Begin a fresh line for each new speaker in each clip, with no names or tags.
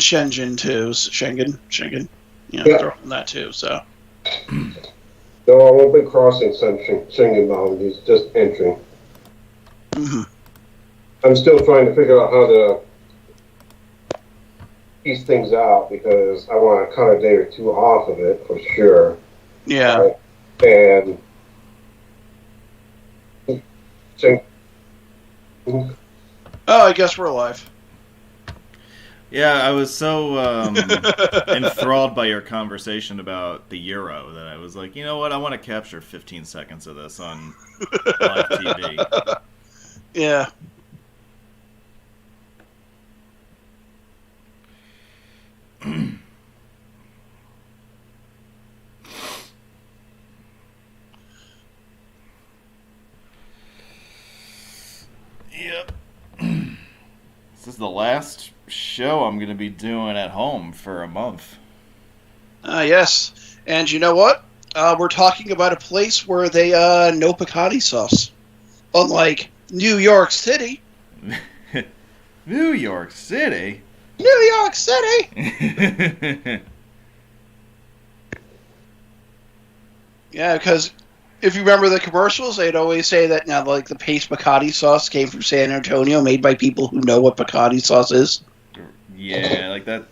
Shenzhen too. Schengen. Throw in that too. So.
No, I won't be crossing Schengen boundaries, just entering.
Mm-hmm.
I'm still trying to figure out how to piece things out because I want to cut a day or two off of it for sure.
Yeah.
And
I guess we're alive.
Yeah, I was so enthralled by your conversation about the euro that I was like, you know what? I want to capture 15 seconds of this on live TV.
Yeah.
Yep. This is the last show I'm going to be doing at home for a month.
Yes. And you know what? We're talking about a place where they know picante sauce. Unlike New York City.
New York City?
New York City! Yeah, because if you remember the commercials, they'd always say that now, like, the paste picante sauce came from San Antonio, made by people who know what picante sauce is.
Yeah, like that.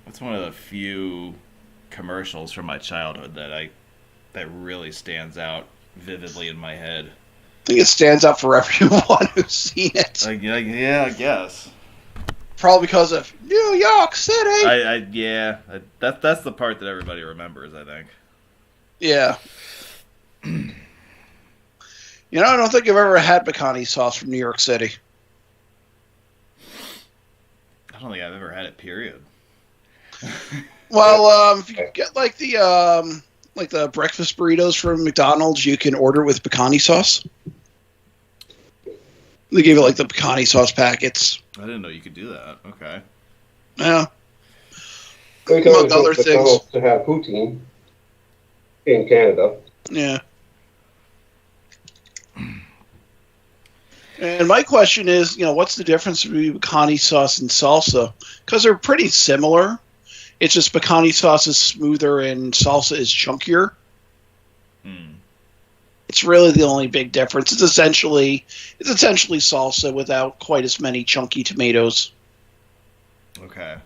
That's one of the few commercials from my childhood that really stands out vividly in my head.
I think it stands out for everyone who's seen it.
Yeah, I guess.
Probably because of New York City.
That's the part that everybody remembers, I think.
Yeah. I don't think I've ever had picante sauce from New York City.
I don't think I've ever had it, period.
Well, if you get like the breakfast burritos from McDonald's, you can order with picante sauce. They give you like the picante sauce packets.
I didn't know you could do that. Okay.
Yeah.
Among other things. To have poutine in Canada.
Yeah. And my question is, what's the difference between picante sauce and salsa? Because they're pretty similar. It's just picante sauce is smoother and salsa is chunkier. It's really the only big difference. It's essentially salsa without quite as many chunky tomatoes.
Okay.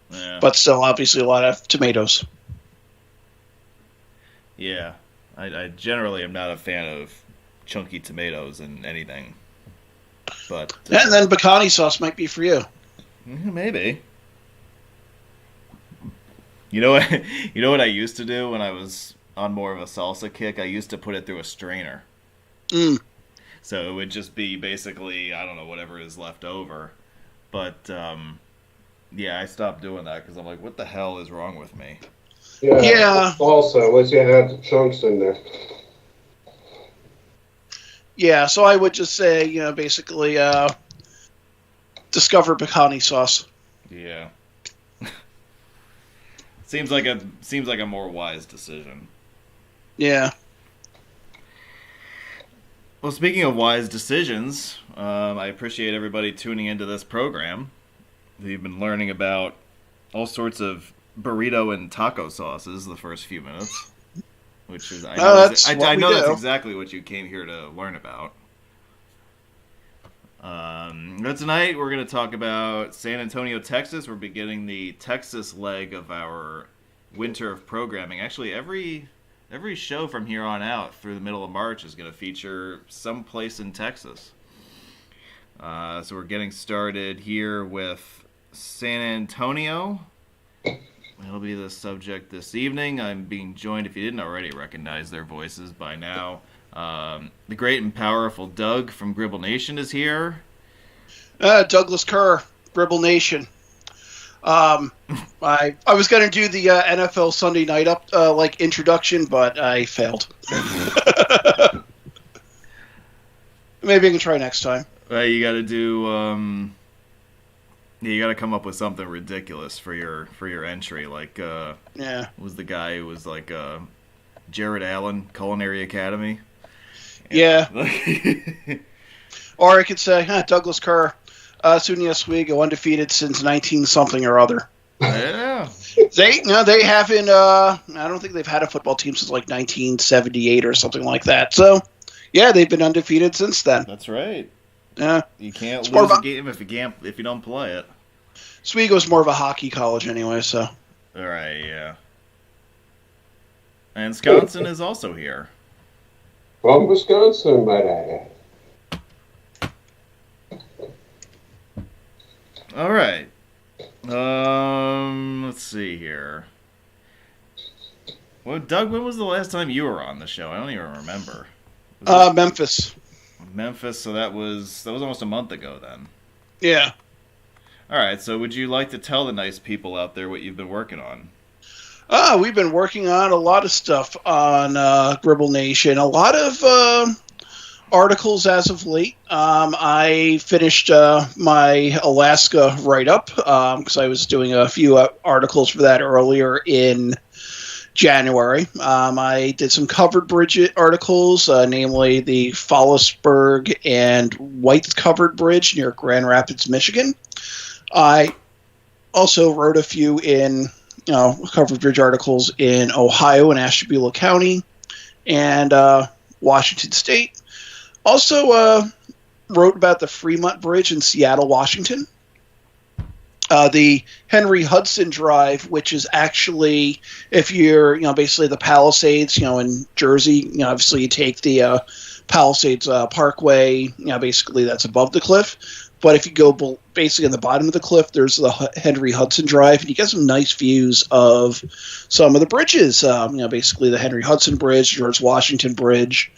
Yeah.
But still, obviously, a lot of tomatoes.
Yeah. I generally am not a fan of chunky tomatoes in anything. But
and then picante sauce might be for you.
Maybe. You know what? You know what I used to do when I was on more of a salsa kick? I used to put it through a strainer. So it would just be basically, I don't know, whatever is left over. But I stopped doing that because I'm like, what the hell is wrong with me?
Yeah. Salsa, once you had the chunks in there.
Yeah, so I would just say, basically, discover picante sauce.
Yeah. Seems like a more wise decision.
Yeah.
Well, speaking of wise decisions, I appreciate everybody tuning into this program. We've been learning about all sorts of burrito and taco sauces the first few minutes. Which is, I know that's exactly what you came here to learn about. But tonight we're going to talk about San Antonio, Texas. We're beginning the Texas leg of our winter of programming. Actually, every show from here on out through the middle of March is going to feature some place in Texas. So we're getting started here with San Antonio. That'll be the subject this evening. I'm being joined, if you didn't already recognize their voices by now, the great and powerful Doug from Gribble Nation is here.
Douglas Kerr, Gribble Nation. I was going to do the NFL Sunday night introduction, but I failed. Maybe I can try next time.
You got to do. You got to come up with something ridiculous for your entry, like was the guy who was like Jared Allen, Culinary Academy.
Yeah. Or I could say, Douglas Kerr, SUNY Oswego, undefeated since 19 something or other.
Yeah.
They haven't. I don't think they've had a football team since like 1978 or something like that. So, yeah, they've been undefeated since then.
That's right.
Yeah,
You can't lose a game if you don't play it.
Oswego's more of a hockey college anyway. So.
All right. Yeah. And Wisconsin is also here.
From Wisconsin, might I add.
All right. Let's see here. Well, Doug, when was the last time you were on the show? I don't even remember.
Memphis.
Memphis. So that was almost a month ago then.
Yeah.
All right. So would you like to tell the nice people out there what you've been working on?
We've been working on a lot of stuff on Gribble Nation. A lot of articles as of late. I finished my Alaska write-up because I was doing a few articles for that earlier in January. I did some covered bridge articles, namely the Follisburg and White's covered bridge near Grand Rapids, Michigan. I also wrote a few in covered bridge articles in Ohio and Ashtabula County and Washington State. Also wrote about the Fremont Bridge in Seattle, Washington. The Henry Hudson Drive, which is actually, if you're, basically the Palisades, in Jersey, obviously you take the Palisades Parkway, basically that's above the cliff. But if you go basically on the bottom of the cliff, there's the Henry Hudson Drive, and you get some nice views of some of the bridges. Basically the Henry Hudson Bridge, George Washington Bridge.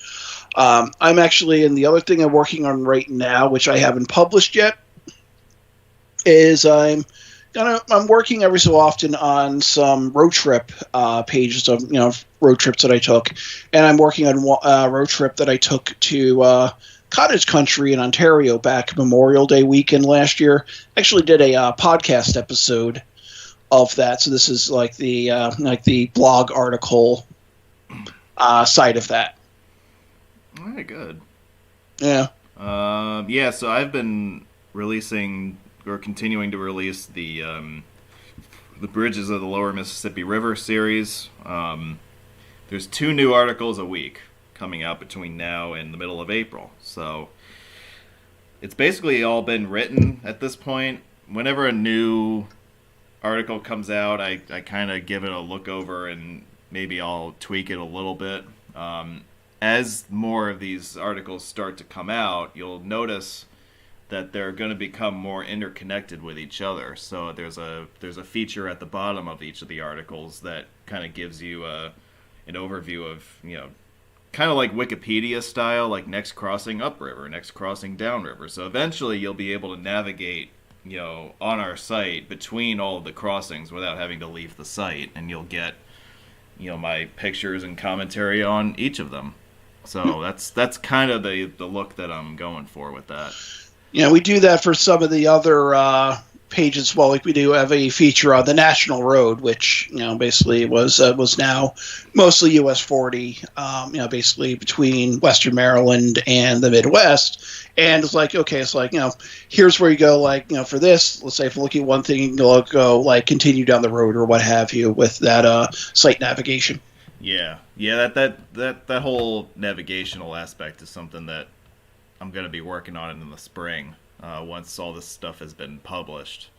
I'm actually, and the other thing I'm working on right now, which I haven't published yet, is I'm working every so often on some road trip pages of road trips that I took, and I'm working on a road trip that I took to cottage country in Ontario back Memorial Day weekend last year. Actually did a podcast episode of that, so this is like the blog article side of that.
All right, good.
Yeah.
So I've been releasing or continuing to release the Bridges of the Lower Mississippi River series. There's 2 new articles a week coming out between now and the middle of April. So it's basically all been written at this point. Whenever a new article comes out, I kind of give it a look over and maybe I'll tweak it a little bit. As more of these articles start to come out, you'll notice that they're going to become more interconnected with each other. So there's a feature at the bottom of each of the articles that kind of gives you an overview of, kind of like Wikipedia style, like next crossing upriver, next crossing downriver. So eventually you'll be able to navigate, on our site between all of the crossings without having to leave the site, and you'll get, my pictures and commentary on each of them. So that's kind of the look that I'm going for with that.
We do that for some of the other pages. Well, like we do have a feature on the National Road, which basically was now mostly US 40. Basically between Western Maryland and the Midwest. And it's like, okay, it's like here's where you go. For this, let's say if you're looking at one thing, you'll go continue down the road or what have you with that site navigation.
Yeah. That whole navigational aspect is something that I'm going to be working on in the spring once all this stuff has been published.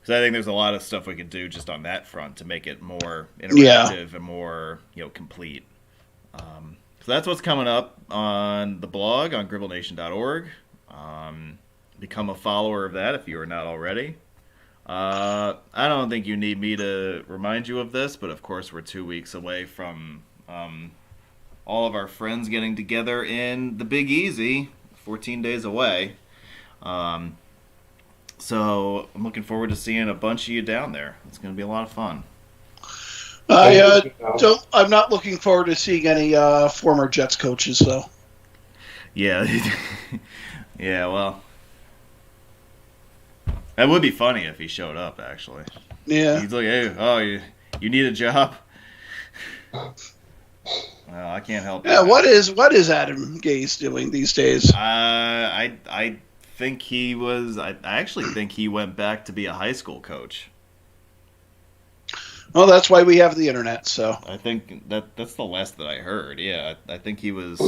Because I think there's a lot of stuff we can do just on that front to make it more interactive and more complete. So that's what's coming up on the blog on gribblenation.org. Become a follower of that if you are not already. I don't think you need me to remind you of this, but of course we're 2 weeks away from all of our friends getting together in the Big Easy, 14 days away. So I'm looking forward to seeing a bunch of you down there. It's going to be a lot of fun.
I'm not looking forward to seeing any former Jets coaches, though.
Yeah. Yeah, well, that would be funny if he showed up, actually.
Yeah.
He's like, hey, you need a job? Well, I can't help.
Yeah, what is Adam Gase doing these days?
I think he was. I actually think he went back to be a high school coach.
Well, that's why we have the internet. So
I think that's the last that I heard. Yeah, I think he was,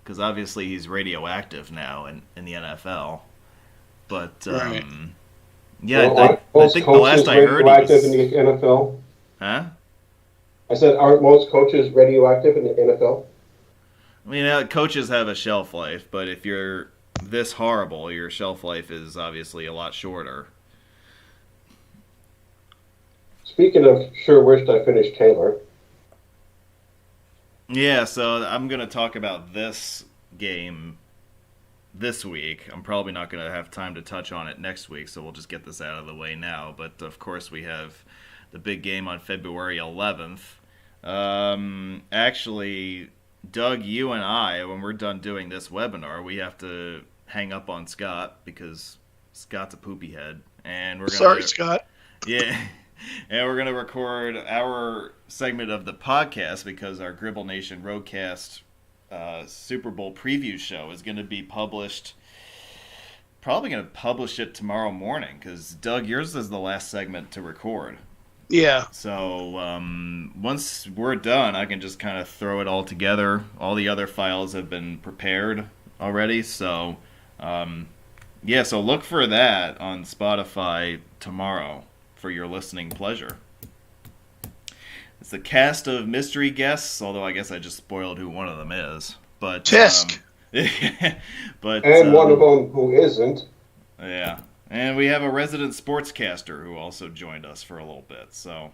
because obviously he's radioactive now in the NFL. But
right.
yeah,
Well,
I
aren't most
think the last
coaches
I heard he
radioactive in
was.
the NFL?
Huh?
I said, aren't most coaches radioactive in the NFL?
I mean, coaches have a shelf life, but if you're this horrible, your shelf life is obviously a lot shorter.
Speaking of sure wished I finished Taylor.
Yeah, so I'm going to talk about this game this week. I'm probably not going to have time to touch on it next week, so we'll just get this out of the way now. But of course, we have the big game on February 11th. Actually, Doug, you and I, when we're done doing this webinar, we have to hang up on Scott because Scott's a poopy head, and we're gonna,
sorry, Scott.
yeah, and we're gonna record our segment of the podcast because our Gribble Nation Roadcast Super Bowl preview show is going to be published. Probably going to publish it tomorrow morning because Doug, yours is the last segment to record.
Yeah.
So once we're done, I can just kind of throw it all together. All the other files have been prepared already. So yeah, so look for that on Spotify tomorrow for your listening pleasure. It's the cast of mystery guests, although I guess I just spoiled who one of them is. But
Tisk.
But
And one of them who isn't.
Yeah. And we have a resident sportscaster who also joined us for a little bit. So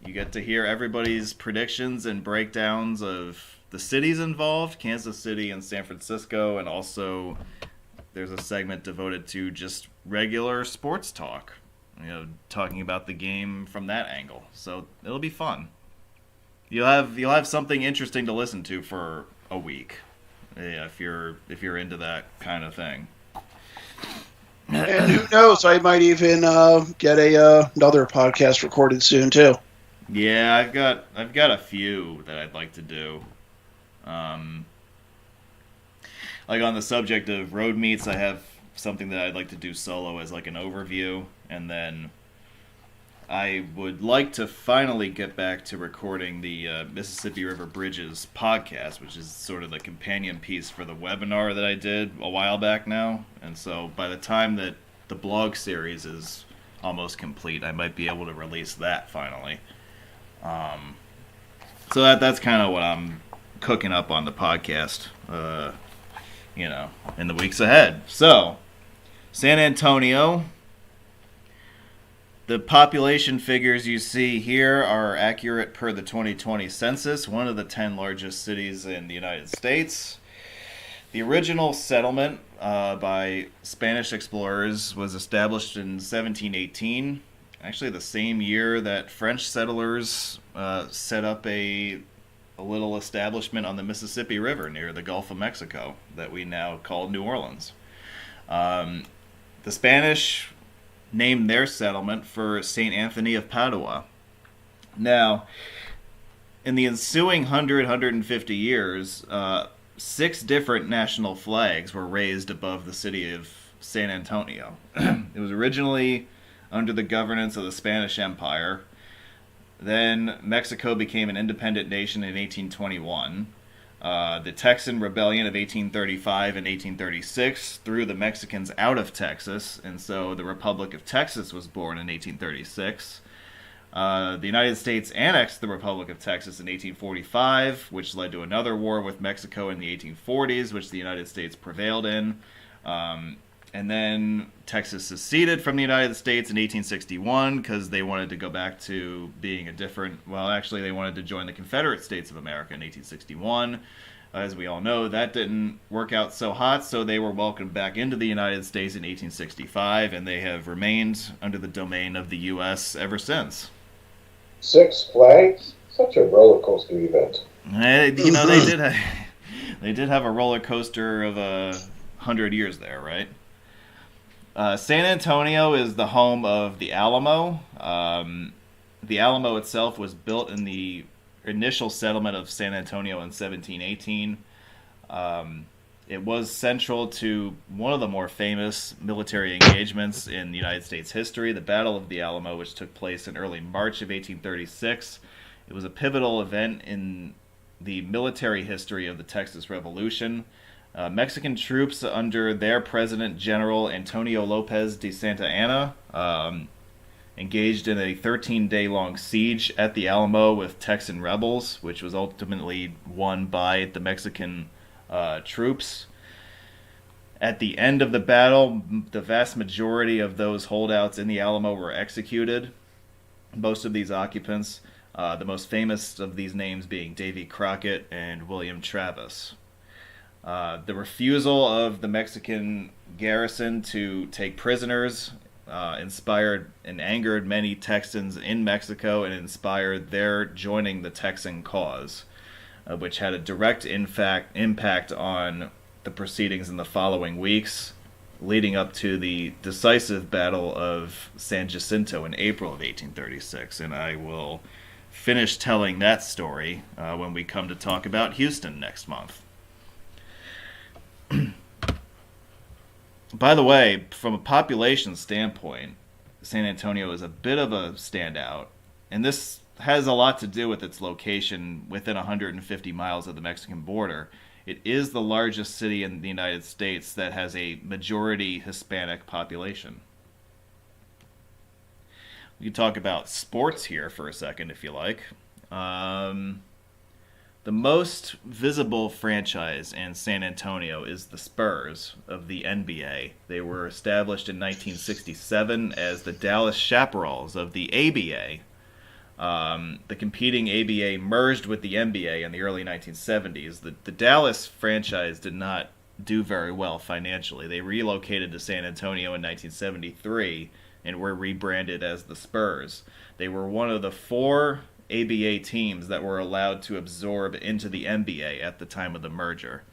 you get to hear everybody's predictions and breakdowns of the cities involved, Kansas City and San Francisco, and also there's a segment devoted to just regular sports talk, talking about the game from that angle. So it'll be fun. You'll have something interesting to listen to for a week. Yeah, if you're into that kind of thing.
And who knows? I might even get another podcast recorded soon too.
Yeah, I've got a few that I'd like to do. Like on the subject of road meets, I have something that I'd like to do solo as like an overview, and then I would like to finally get back to recording the Mississippi River Bridges podcast, which is sort of the companion piece for the webinar that I did a while back now. And so by the time that the blog series is almost complete, I might be able to release that finally. So that's kind of what I'm cooking up on the podcast, in the weeks ahead. So, San Antonio. The population figures you see here are accurate per the 2020 census, one of the 10 largest cities in the United States. The original settlement by Spanish explorers was established in 1718, actually the same year that French settlers set up a little establishment on the Mississippi River near the Gulf of Mexico that we now call New Orleans. The Spanish named their settlement for St. Anthony of Padua. Now, in the ensuing 150 years, 6 different national flags were raised above the city of San Antonio. It was originally under the governance of the Spanish Empire. Then Mexico became an independent nation in 1821. The Texan Rebellion of 1835 and 1836 threw the Mexicans out of Texas, and so the Republic of Texas was born in 1836. The United States annexed the Republic of Texas in 1845, which led to another war with Mexico in the 1840s, which the United States prevailed in. And then Texas seceded from the United States in 1861 because they wanted to go back to being they wanted to join the Confederate States of America in 1861. As we all know, that didn't work out so hot, so they were welcomed back into the United States in 1865, and they have remained under the domain of the U.S. ever since.
6 Flags? Such a roller coaster event.
They did have a roller coaster of 100 years there, right? San Antonio is the home of the Alamo. The Alamo itself was built in the initial settlement of San Antonio in 1718. It was central to one of the more famous military engagements in the United States history, the Battle of the Alamo, which took place in early March of 1836. It was a pivotal event in the military history of the Texas Revolution. Mexican troops under their President General Antonio Lopez de Santa Anna engaged in a 13-day-long siege at the Alamo with Texan rebels, which was ultimately won by the Mexican troops. At the end of the battle, the vast majority of those holdouts in the Alamo were executed. Most of these occupants, the most famous of these names being Davy Crockett and William Travis. The refusal of the Mexican garrison to take prisoners inspired and angered many Texans in Mexico and inspired their joining the Texan cause, which had a direct impact on the proceedings in the following weeks, leading up to the decisive Battle of San Jacinto in April of 1836. And I will finish telling that story when we come to talk about Houston next month. By the way, from a population standpoint, San Antonio is a bit of a standout, and this has a lot to do with its location within 150 miles of the Mexican border. It is the largest city in the United States that has a majority Hispanic population. We can talk about sports here for a second if you like. The most visible franchise in San Antonio is the Spurs of the NBA. They were established in 1967 as the Dallas Chaparrals of the ABA. The competing ABA merged with the NBA in the early 1970s. The Dallas franchise did not do very well financially. They relocated to San Antonio in 1973 and were rebranded as the Spurs. They were one of the 4 ABA teams that were allowed to absorb into the NBA at the time of the merger.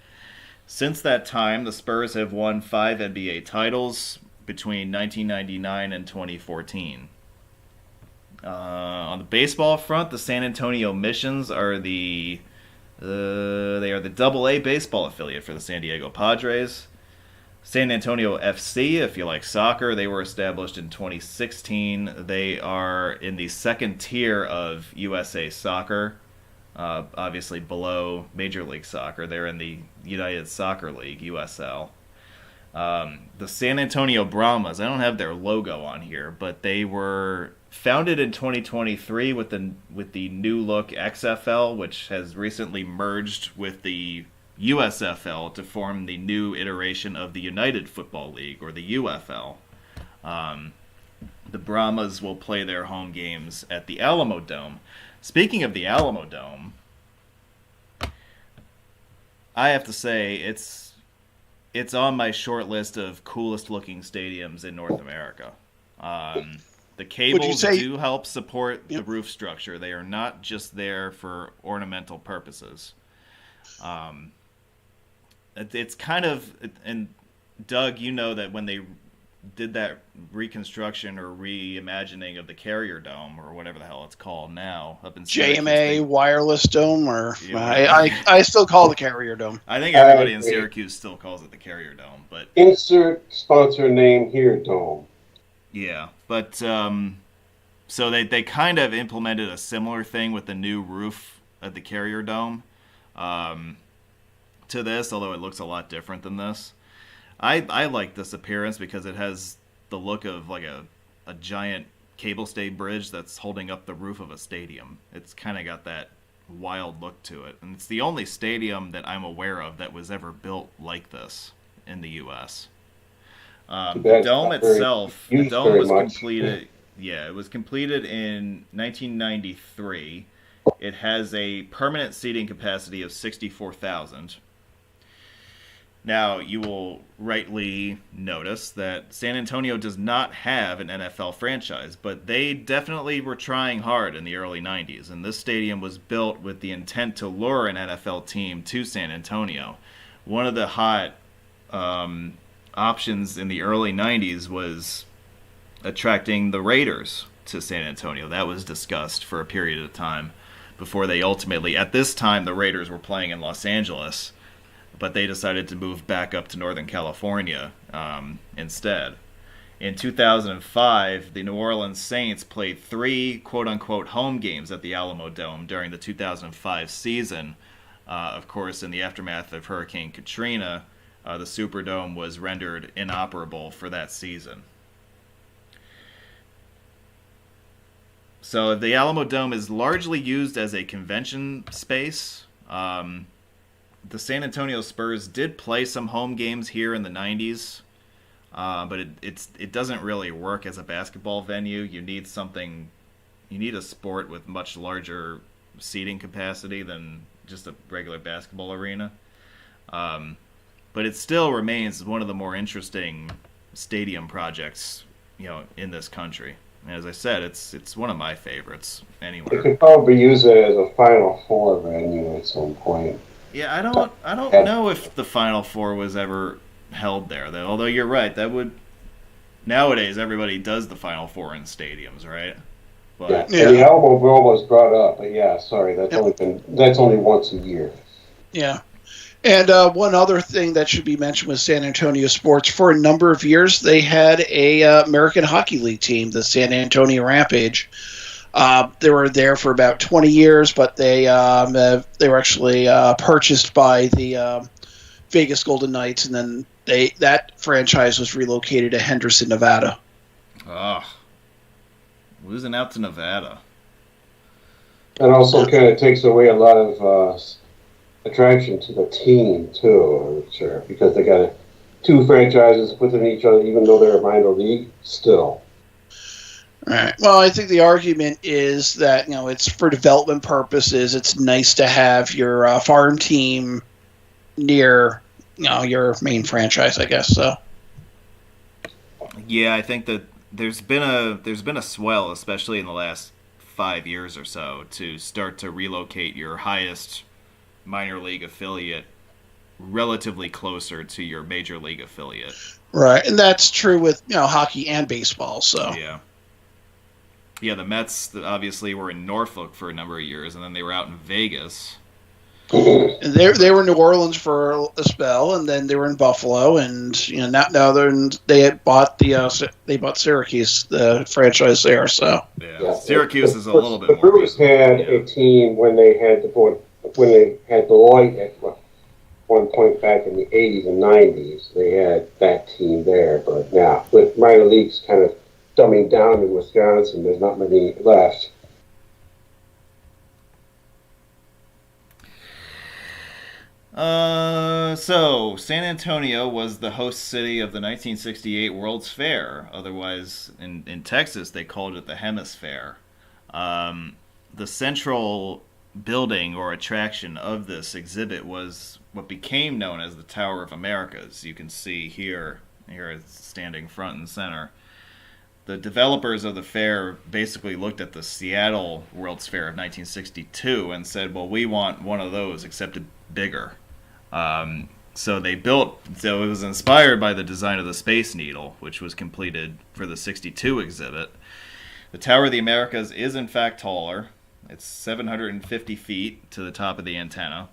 Since that time, the Spurs have won 5 NBA titles between 1999 and 2014. On the baseball front, the San Antonio Missions are the AA baseball affiliate for the San Diego Padres. San Antonio FC, if you like soccer, they were established in 2016. They are in the second tier of USA Soccer, obviously below Major League Soccer. They're in the United Soccer League, USL. The San Antonio Brahmas, I don't have their logo on here, but they were founded in 2023 with the new look XFL, which has recently merged with the USFL to form the new iteration of the United Football League, or the UFL. The Brahmas will play their home games at the Alamo Dome. Speaking of the Alamo Dome, I have to say it's on my short list of coolest looking stadiums in North America. The cables do help support the roof structure. They are not just there for ornamental purposes. It's kind of, and Doug, you know that when they did that reconstruction or reimagining of the Carrier Dome, or whatever the hell it's called now, up in
JMA Wireless Dome, or I still call it the Carrier Dome.
I think everybody in Syracuse still calls it the Carrier Dome, but
insert sponsor name here, Dome.
Yeah, but so they kind of implemented a similar thing with the new roof at the Carrier Dome. To this, although it looks a lot different than this. I like this appearance because it has the look of like a giant cable stay bridge that's holding up the roof of a stadium. It's kind of got that wild look to it. And it's the only stadium that I'm aware of that was ever built like this in the U.S. The dome itself, the dome was completed. Yeah, it was completed in 1993. It has a permanent seating capacity of 64,000. Now, you will rightly notice that San Antonio does not have an NFL franchise, but they definitely were trying hard in the early 90s, and this stadium was built with the intent to lure an NFL team to San Antonio. One of the hot options in the early 90s was attracting the Raiders to San Antonio. That was discussed for a period of time before they ultimately, at this time, the Raiders were playing in Los Angeles. but they decided to move back up to Northern California instead. In 2005, the New Orleans Saints played 3 quote-unquote home games at the Alamo Dome during the 2005 season. Of course, in the aftermath of Hurricane Katrina, the Superdome was rendered inoperable for that season. So the Alamo Dome is largely used as a convention space. The San Antonio Spurs did play some home games here in the 90s. But it doesn't really work as a basketball venue. You need a sport with much larger seating capacity than just a regular basketball arena. But it still remains one of the more interesting stadium projects, in this country. And as I said, it's one of my favorites anywhere.
You could probably use it as a Final Four venue at some point.
Yeah, I don't know if the Final Four was ever held there, though. Although you're right, that would nowadays everybody does the Final Four in stadiums, right? But
yeah. The Alamo Bowl was brought up, but that's only once a year.
Yeah. And one other thing that should be mentioned with San Antonio sports, for a number of years they had a American Hockey League team, the San Antonio Rampage. They were there for about 20 years, but they were actually purchased by the Vegas Golden Knights, and then that franchise was relocated to Henderson, Nevada.
Losing out to Nevada.
And also kind of takes away a lot of attraction to the team, too, I'm sure, because they got 2 franchises within each other, even though they're a minor league, still.
Right. Well, I think the argument is that, it's for development purposes. It's nice to have your farm team near your main franchise, I guess. So
yeah, I think that there's been a swell, especially in the last 5 years or so, to start to relocate your highest minor league affiliate relatively closer to your major league affiliate.
Right, and that's true with hockey and baseball. So
yeah, the Mets obviously were in Norfolk for a number of years, and then they were out in Vegas.
And they were in New Orleans for a spell, and then they were in Buffalo, and now they bought Syracuse, the franchise there. So
Syracuse is a little bit more.
The Brewers had a team when they had Beloit at one point back in the 80s and 90s. They had that team there, but now with minor leagues kind of dumbing down in Wisconsin, there's not many left.
So San Antonio was the host city of the 1968 World's Fair. Otherwise, in Texas, they called it the Hemisphere. The central building or attraction of this exhibit was what became known as the Tower of Americas. You can see here it's standing front and center. The developers of the fair basically looked at the Seattle World's Fair of 1962 and said, well, we want one of those, except bigger. So it was inspired by the design of the Space Needle, which was completed for the 62 exhibit. The Tower of the Americas is in fact taller. It's 750 feet to the top of the antenna.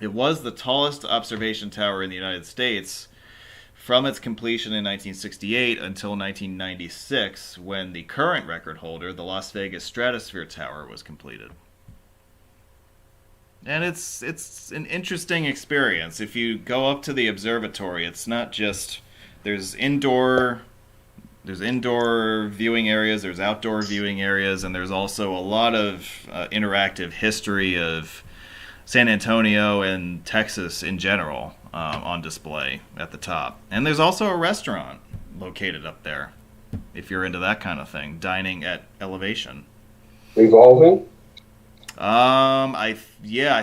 It was the tallest observation tower in the United States from its completion in 1968 until 1996, when the current record holder, the Las Vegas Stratosphere Tower, was completed. And it's an interesting experience. If you go up to the observatory, it's not just there's indoor viewing areas, there's outdoor viewing areas, and there's also a lot of interactive history of San Antonio and Texas in general on display at the top. And there's also a restaurant located up there, if you're into that kind of thing, dining at elevation.
Revolving?
I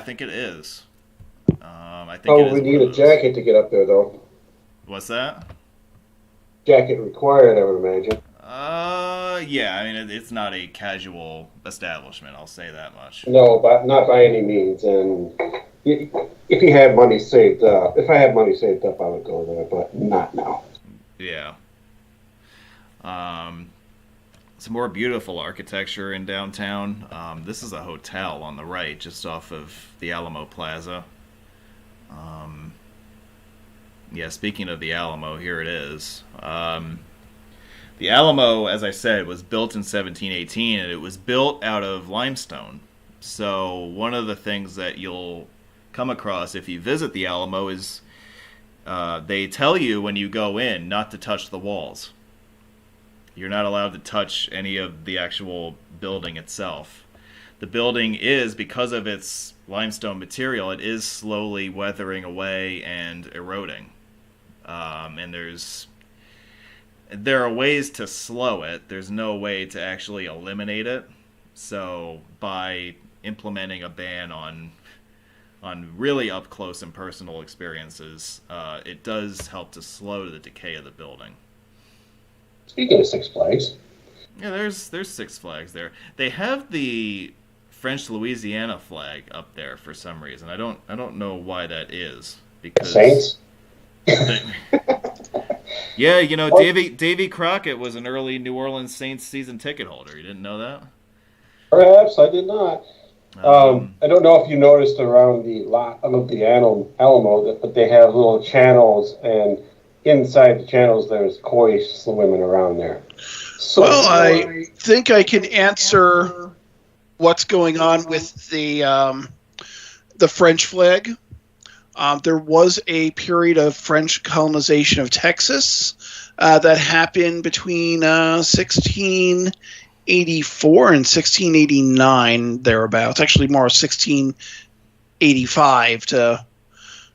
think it is.
We need a jacket to get up there, though.
What's that?
Jacket required, I would imagine.
Yeah. I mean, it's not a casual establishment. I'll say that much.
No, but not by any means. And if you had money saved up, if I had money saved up, I would go there, but not now.
Yeah. Some more beautiful architecture in downtown. This is a hotel on the right, just off of the Alamo Plaza. Yeah, speaking of the Alamo, here it is. The Alamo, as I said, was built in 1718, and it was built out of limestone. So one of the things that you'll come across if you visit the Alamo is they tell you when you go in not to touch the walls. You're not allowed to touch any of the actual building itself. The building is, because of its limestone material, it is slowly weathering away and eroding. And there are ways to slow it. There's no way to actually eliminate it. So by implementing a ban on really up close and personal experiences, it does help to slow the decay of the building.
Speaking of Six Flags,
yeah, there's Six Flags there. They have the French Louisiana flag up there for some reason. I don't know why that is, because
Saints.
Yeah, you know, Davy Crockett was an early New Orleans Saints season ticket holder. You didn't know that?
Perhaps I did not. I don't know if you noticed around the lot of the Alamo, but they have little channels, and inside the channels there's koi swimming around there. So,
well, I think I can answer what's going on with the French flag. There was a period of French colonization of Texas that happened between 1684 and 1689, thereabouts. Actually, more 1685 to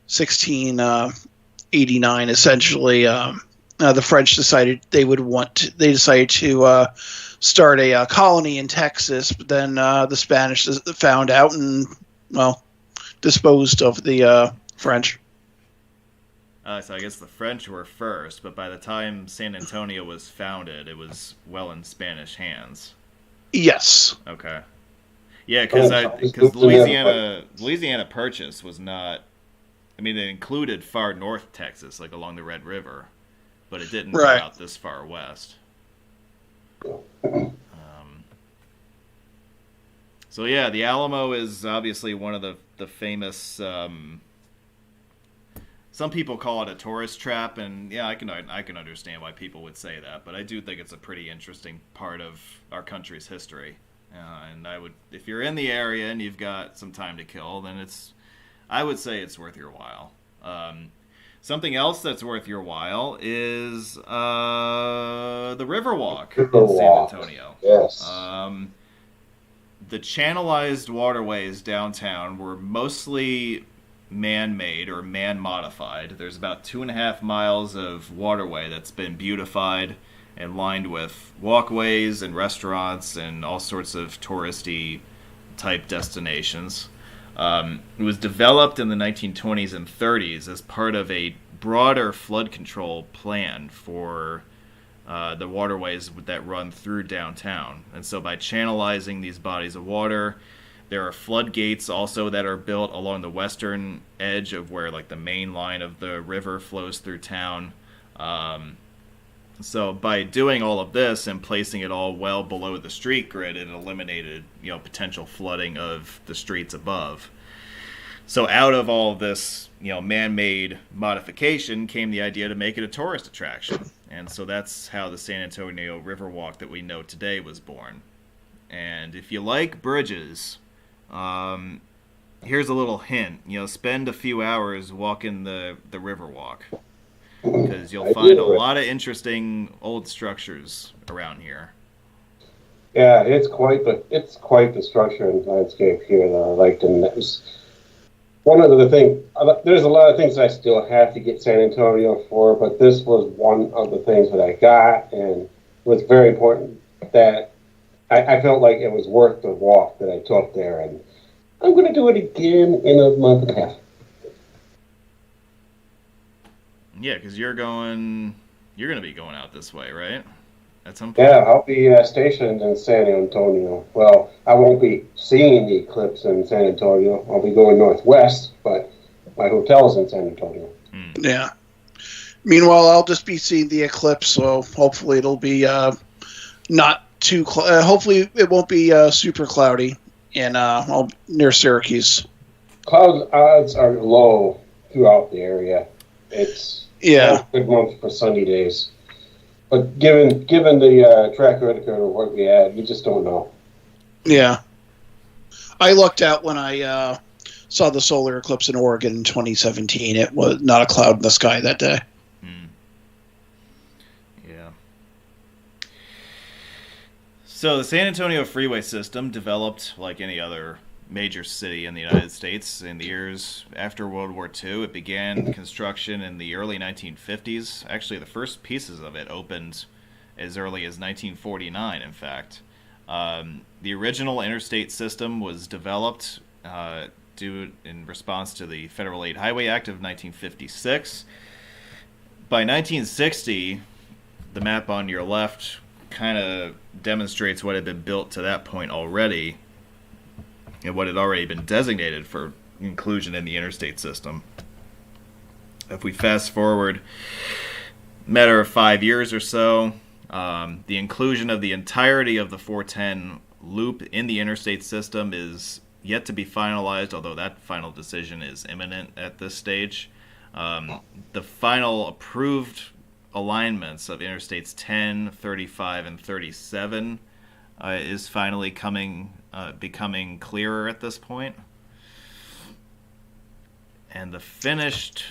1689. Essentially, the French decided they decided to start a colony in Texas. But then the Spanish found out and, well, disposed of the French.
So I guess the French were first, but by the time San Antonio was founded, it was well in Spanish hands.
Yes.
Okay. Yeah, because Louisiana Purchase was not. I mean, it included far north Texas, like along the Red River, but it didn't go out this far west. So yeah, the Alamo is obviously one of the famous. Some people call it a tourist trap, and yeah, I can understand why people would say that, but I do think it's a pretty interesting part of our country's history. And if you're in the area and you've got some time to kill, then I would say it's worth your while. Something else that's worth your while is the Riverwalk in San Antonio.
Yes.
The channelized waterways downtown were mostly man-made or man-modified. There's about 2.5 miles of waterway that's been beautified and lined with walkways and restaurants and all sorts of touristy type destinations. It was developed in the 1920s and 30s as part of a broader flood control plan for the waterways that run through downtown. And so by channelizing these bodies of water, there are floodgates also that are built along the western edge of where like the main line of the river flows through town. So by doing all of this and placing it all well below the street grid, it eliminated potential flooding of the streets above. So out of all of this man-made modification came the idea to make it a tourist attraction. And so that's how the San Antonio Riverwalk that we know today was born. And if you like bridges, here's a little hint. Spend a few hours walking the Riverwalk, because you'll find a lot of interesting old structures around here.
Yeah, it's quite the structure and landscape here that I liked, and that was one of the things. There's a lot of things I still have to get San Antonio for, but this was one of the things that I got, and it was very important that I felt like it was worth the walk that I took there, and I'm going to do it again in a month and a half.
Yeah, because you're going to be going out this way, right? At some point.
Yeah, I'll be stationed in San Antonio. Well, I won't be seeing the eclipse in San Antonio. I'll be going northwest, but my hotel's in San Antonio.
Yeah. Meanwhile, I'll just be seeing the eclipse, so hopefully it'll be not too. Hopefully it won't be super cloudy in near Syracuse.
Cloud odds are low throughout the area. It's
Yeah.
a good month for sunny days. But given the track record of what we had, you just don't know.
Yeah. I lucked out when I saw the solar eclipse in Oregon in 2017. It was not a cloud in the sky that day.
Yeah. So the San Antonio Freeway system developed like any other major city in the United States in the years after World War II. It began construction in the early 1950s. Actually, the first pieces of it opened as early as 1949, in fact. The original interstate system was developed in response to the Federal Aid Highway Act of 1956. By 1960, the map on your left kind of demonstrates what had been built to that point already and what had already been designated for inclusion in the interstate system. If we fast forward a matter of 5 years or so, the inclusion of the entirety of the 410 loop in the interstate system is yet to be finalized, although that final decision is imminent at this stage. The final approved alignments of Interstates 10, 35, and 37 is finally becoming clearer at this point. And the finished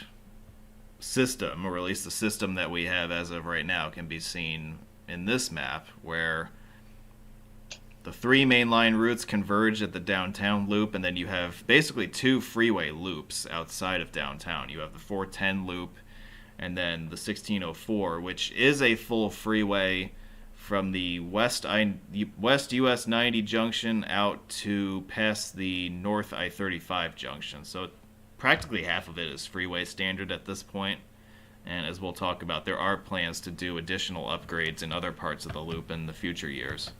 system, or at least the system that we have as of right now, can be seen in this map, where the three mainline routes converge at the downtown loop, and then you have basically two freeway loops outside of downtown. You have the 410 loop and then the 1604, which is a full freeway from the west US 90 junction out to past the north I-35 junction. So practically half of it is freeway standard at this point. And as we'll talk about, there are plans to do additional upgrades in other parts of the loop in the future years.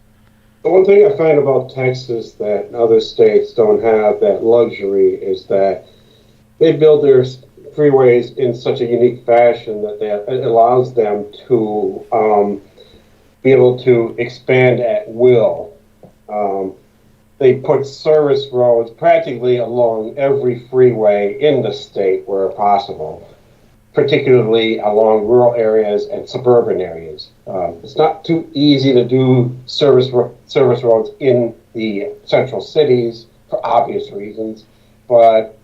The one thing I find about Texas that other states don't have that luxury is that they build their freeways in such a unique fashion that it allows them to be able to expand at will. They put service roads practically along every freeway in the state where possible, particularly along rural areas and suburban areas. It's not too easy to do service roads in the central cities for obvious reasons, but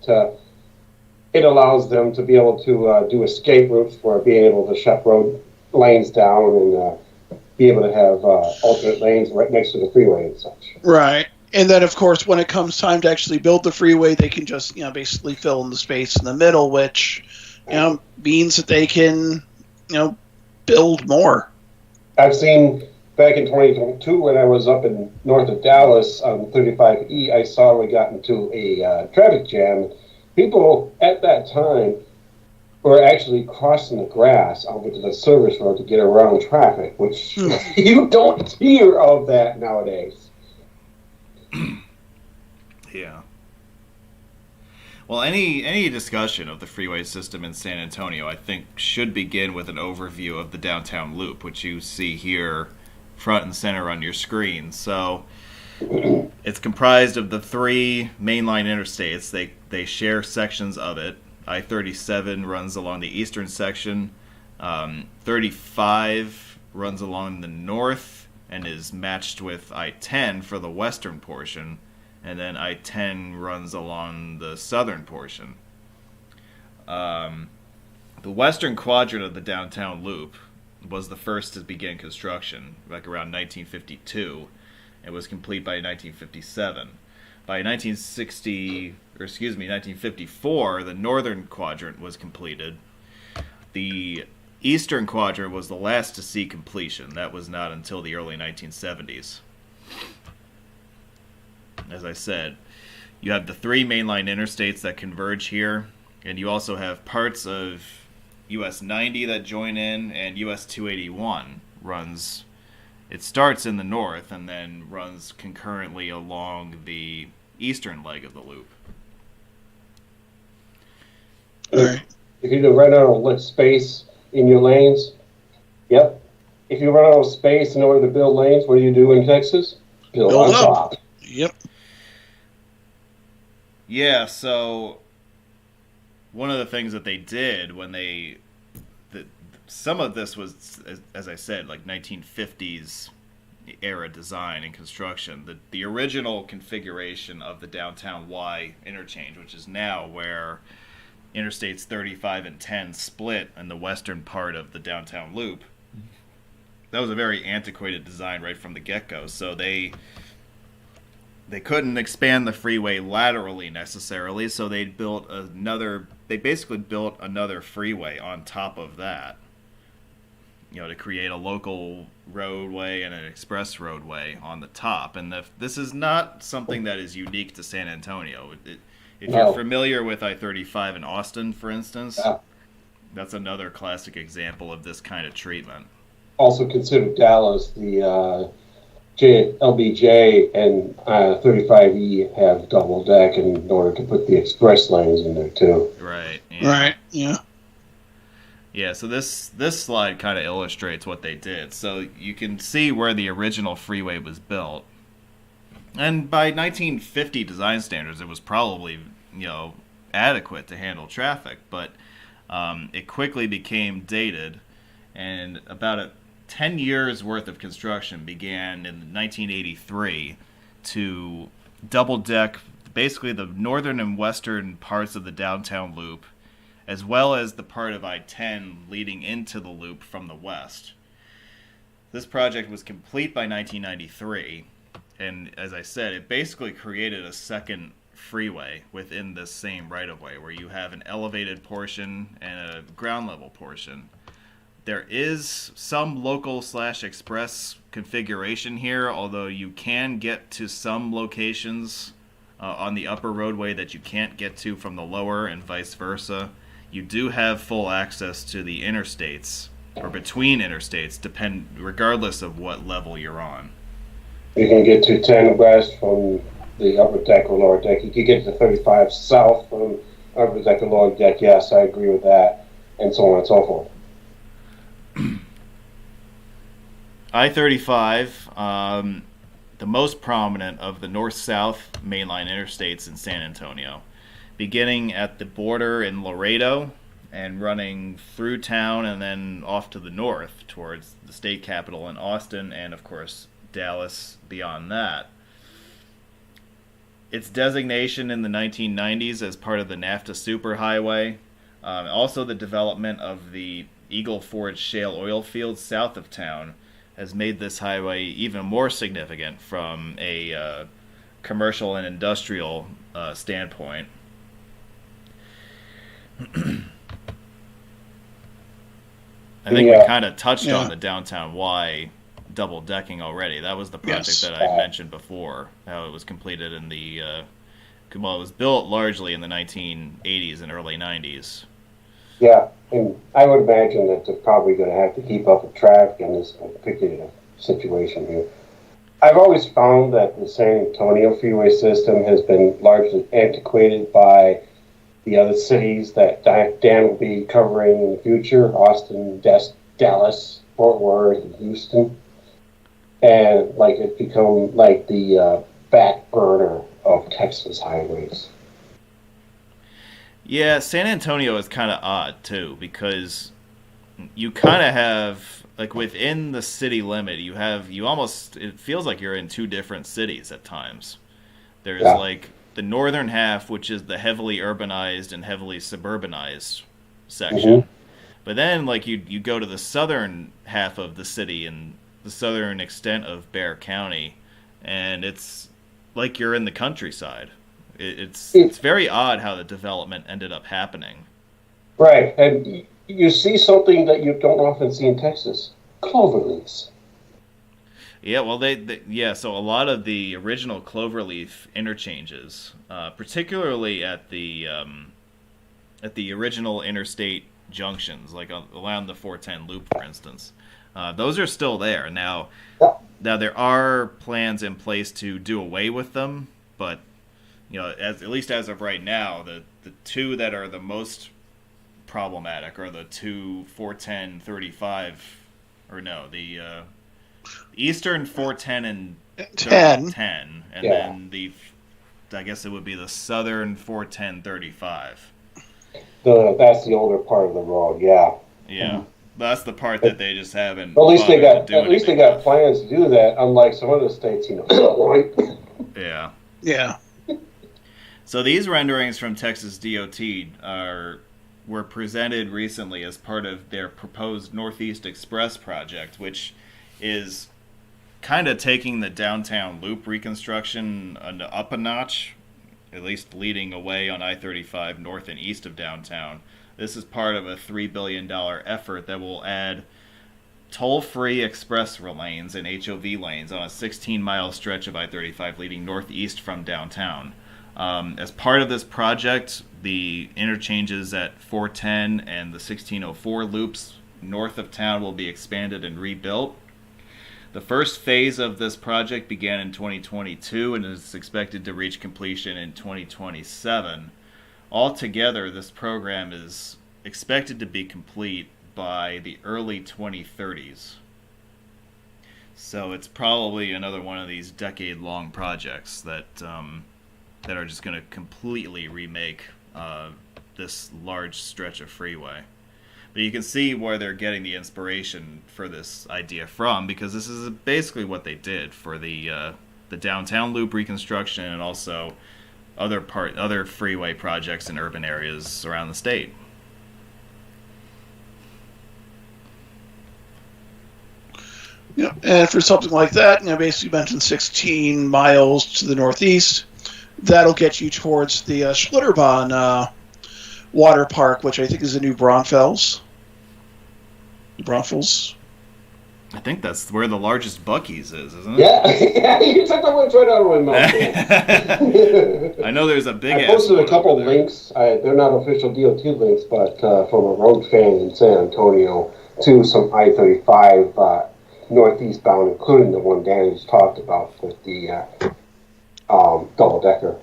it allows them to be able to do escape routes for being able to shut road lanes down and be able to have alternate lanes right next to the freeway and such.
Right. And then, of course, when it comes time to actually build the freeway, they can just, basically fill in the space in the middle, which, means that they can, build more.
I've seen back in 2022 when I was up in north of Dallas on 35E, I saw we got into a traffic jam. People at that time were actually crossing the grass over to the service road to get around traffic, which you don't hear of that nowadays.
Yeah. Well, any discussion of the freeway system in San Antonio, I think, should begin with an overview of the downtown loop, which you see here front and center on your screen. So it's comprised of the three mainline interstates. They share sections of it. I-37 runs along the eastern section. 35 runs along the north and is matched with I-10 for the western portion. And then I-10 runs along the southern portion. The western quadrant of the downtown loop was the first to begin construction, like around 1952. It was complete by 1957. By 1954, the northern quadrant was completed. The eastern quadrant was the last to see completion. That was not until the early 1970s. As I said, you have the three mainline interstates that converge here, and you also have parts of US 90 that join in, and US 281 runs. It starts in the north and then runs concurrently along the eastern leg of the loop.
If you run out of space in your lanes, yep. If you run out of space in order to build lanes, what do you do in Texas? Build on top.
Yep.
Yeah, so one of the things that they did when some of this was, as I said, like 1950s era design and construction. The original configuration of the downtown Y interchange, which is now where Interstates 35 and 10 split in the western part of the downtown loop. That was a very antiquated design right from the get-go. So they couldn't expand the freeway laterally necessarily, so they basically built another freeway on top of that, to create a local roadway and an express roadway on the top. And this is not something that is unique to San Antonio. If you're familiar with I-35 in Austin, for instance, that's another classic example of this kind of treatment.
Also consider Dallas, the LBJ and 35E have double deck in order to put the express lanes in there too.
Right. Yeah.
Right. Yeah.
Yeah. So this slide kind of illustrates what they did. So you can see where the original freeway was built, and by 1950 design standards, it was probably adequate to handle traffic, but it quickly became dated, and about 10 years worth of construction began in 1983 to double deck basically the northern and western parts of the downtown loop, as well as the part of I-10 leading into the loop from the west. This project was complete by 1993, and as I said, it basically created a second freeway within this same right-of-way, where you have an elevated portion and a ground level portion. There is some local/express configuration here, although you can get to some locations on the upper roadway that you can't get to from the lower, and vice versa. You do have full access to the interstates, or between interstates, regardless of what level you're on.
You can get to 10 west from the upper deck or lower deck. You can get to 35 south from upper deck or lower deck. Yes, I agree with that, and so on and so forth.
I-35, the most prominent of the north-south mainline interstates in San Antonio, beginning at the border in Laredo and running through town and then off to the north towards the state capital in Austin, and of course Dallas beyond that. Its designation in the 1990s as part of the NAFTA Superhighway, also the development of the Eagle Ford shale oil fields south of town, has made this highway even more significant from a commercial and industrial standpoint. I think we kind of touched on the downtown Y double decking already. That was the project that I mentioned before, how it was completed in the it was built largely in the 1980s and early 90s.
Yeah, and I would imagine that they're probably going to have to keep up with traffic in this particular situation here. I've always found that the San Antonio freeway system has been largely antiquated by the other cities that Dan will be covering in the future: Austin, Dallas, Fort Worth, and Houston. And it's become like the back burner of Texas highways.
Yeah, San Antonio is kind of odd, too, because you kind of have, within the city limit, it feels like you're in two different cities at times. There's, the northern half, which is the heavily urbanized and heavily suburbanized section. Mm-hmm. But then, you go to the southern half of the city and the southern extent of Bexar County, and it's like you're in the countryside. It's very odd how the development ended up happening.
Right, and you see something that you don't often see in Texas: cloverleafs.
Yeah, well, so a lot of the original cloverleaf interchanges, particularly at the original interstate junctions, around the 410 loop, for instance, those are still there now. Now there are plans in place to do away with them, but at least as of right now, the two that are the most problematic are the two 410 35, or no, the eastern 410 and 10, and then I guess it would be the southern 410 35.
That's the older part of the road, yeah.
Yeah, that's the part that they just haven't.
At least they got
with.
plans to do that, unlike some other states,
Yeah.
Yeah.
So these renderings from Texas DOT were presented recently as part of their proposed Northeast Express project, which is kind of taking the downtown loop reconstruction up a notch, at least leading away on I-35 north and east of downtown. This is part of a $3 billion effort that will add toll-free express lanes and HOV lanes on a 16-mile stretch of I-35 leading northeast from downtown. As part of this project, the interchanges at 410 and the 1604 loops north of town will be expanded and rebuilt. The first phase of this project began in 2022 and is expected to reach completion in 2027. Altogether, this program is expected to be complete by the early 2030s. So it's probably another one of these decade-long projects that are just going to completely remake this large stretch of freeway. But you can see where they're getting the inspiration for this idea from, because this is basically what they did for the downtown loop reconstruction and also other freeway projects in urban areas around the state.
Yeah, and for something like that, basically you mentioned 16 miles to the northeast. That'll get you towards the Schlitterbahn water park, which I think is the new Braunfels.
I think that's where the largest Buc-ee's is, isn't it?
Yeah, you took the words right out of my mouth.
I know there's a big.
I posted a couple links. They're not official DOT links, but from a road fan in San Antonio to some I-35 northeast bound, including the one Danny just talked about with the double-decker.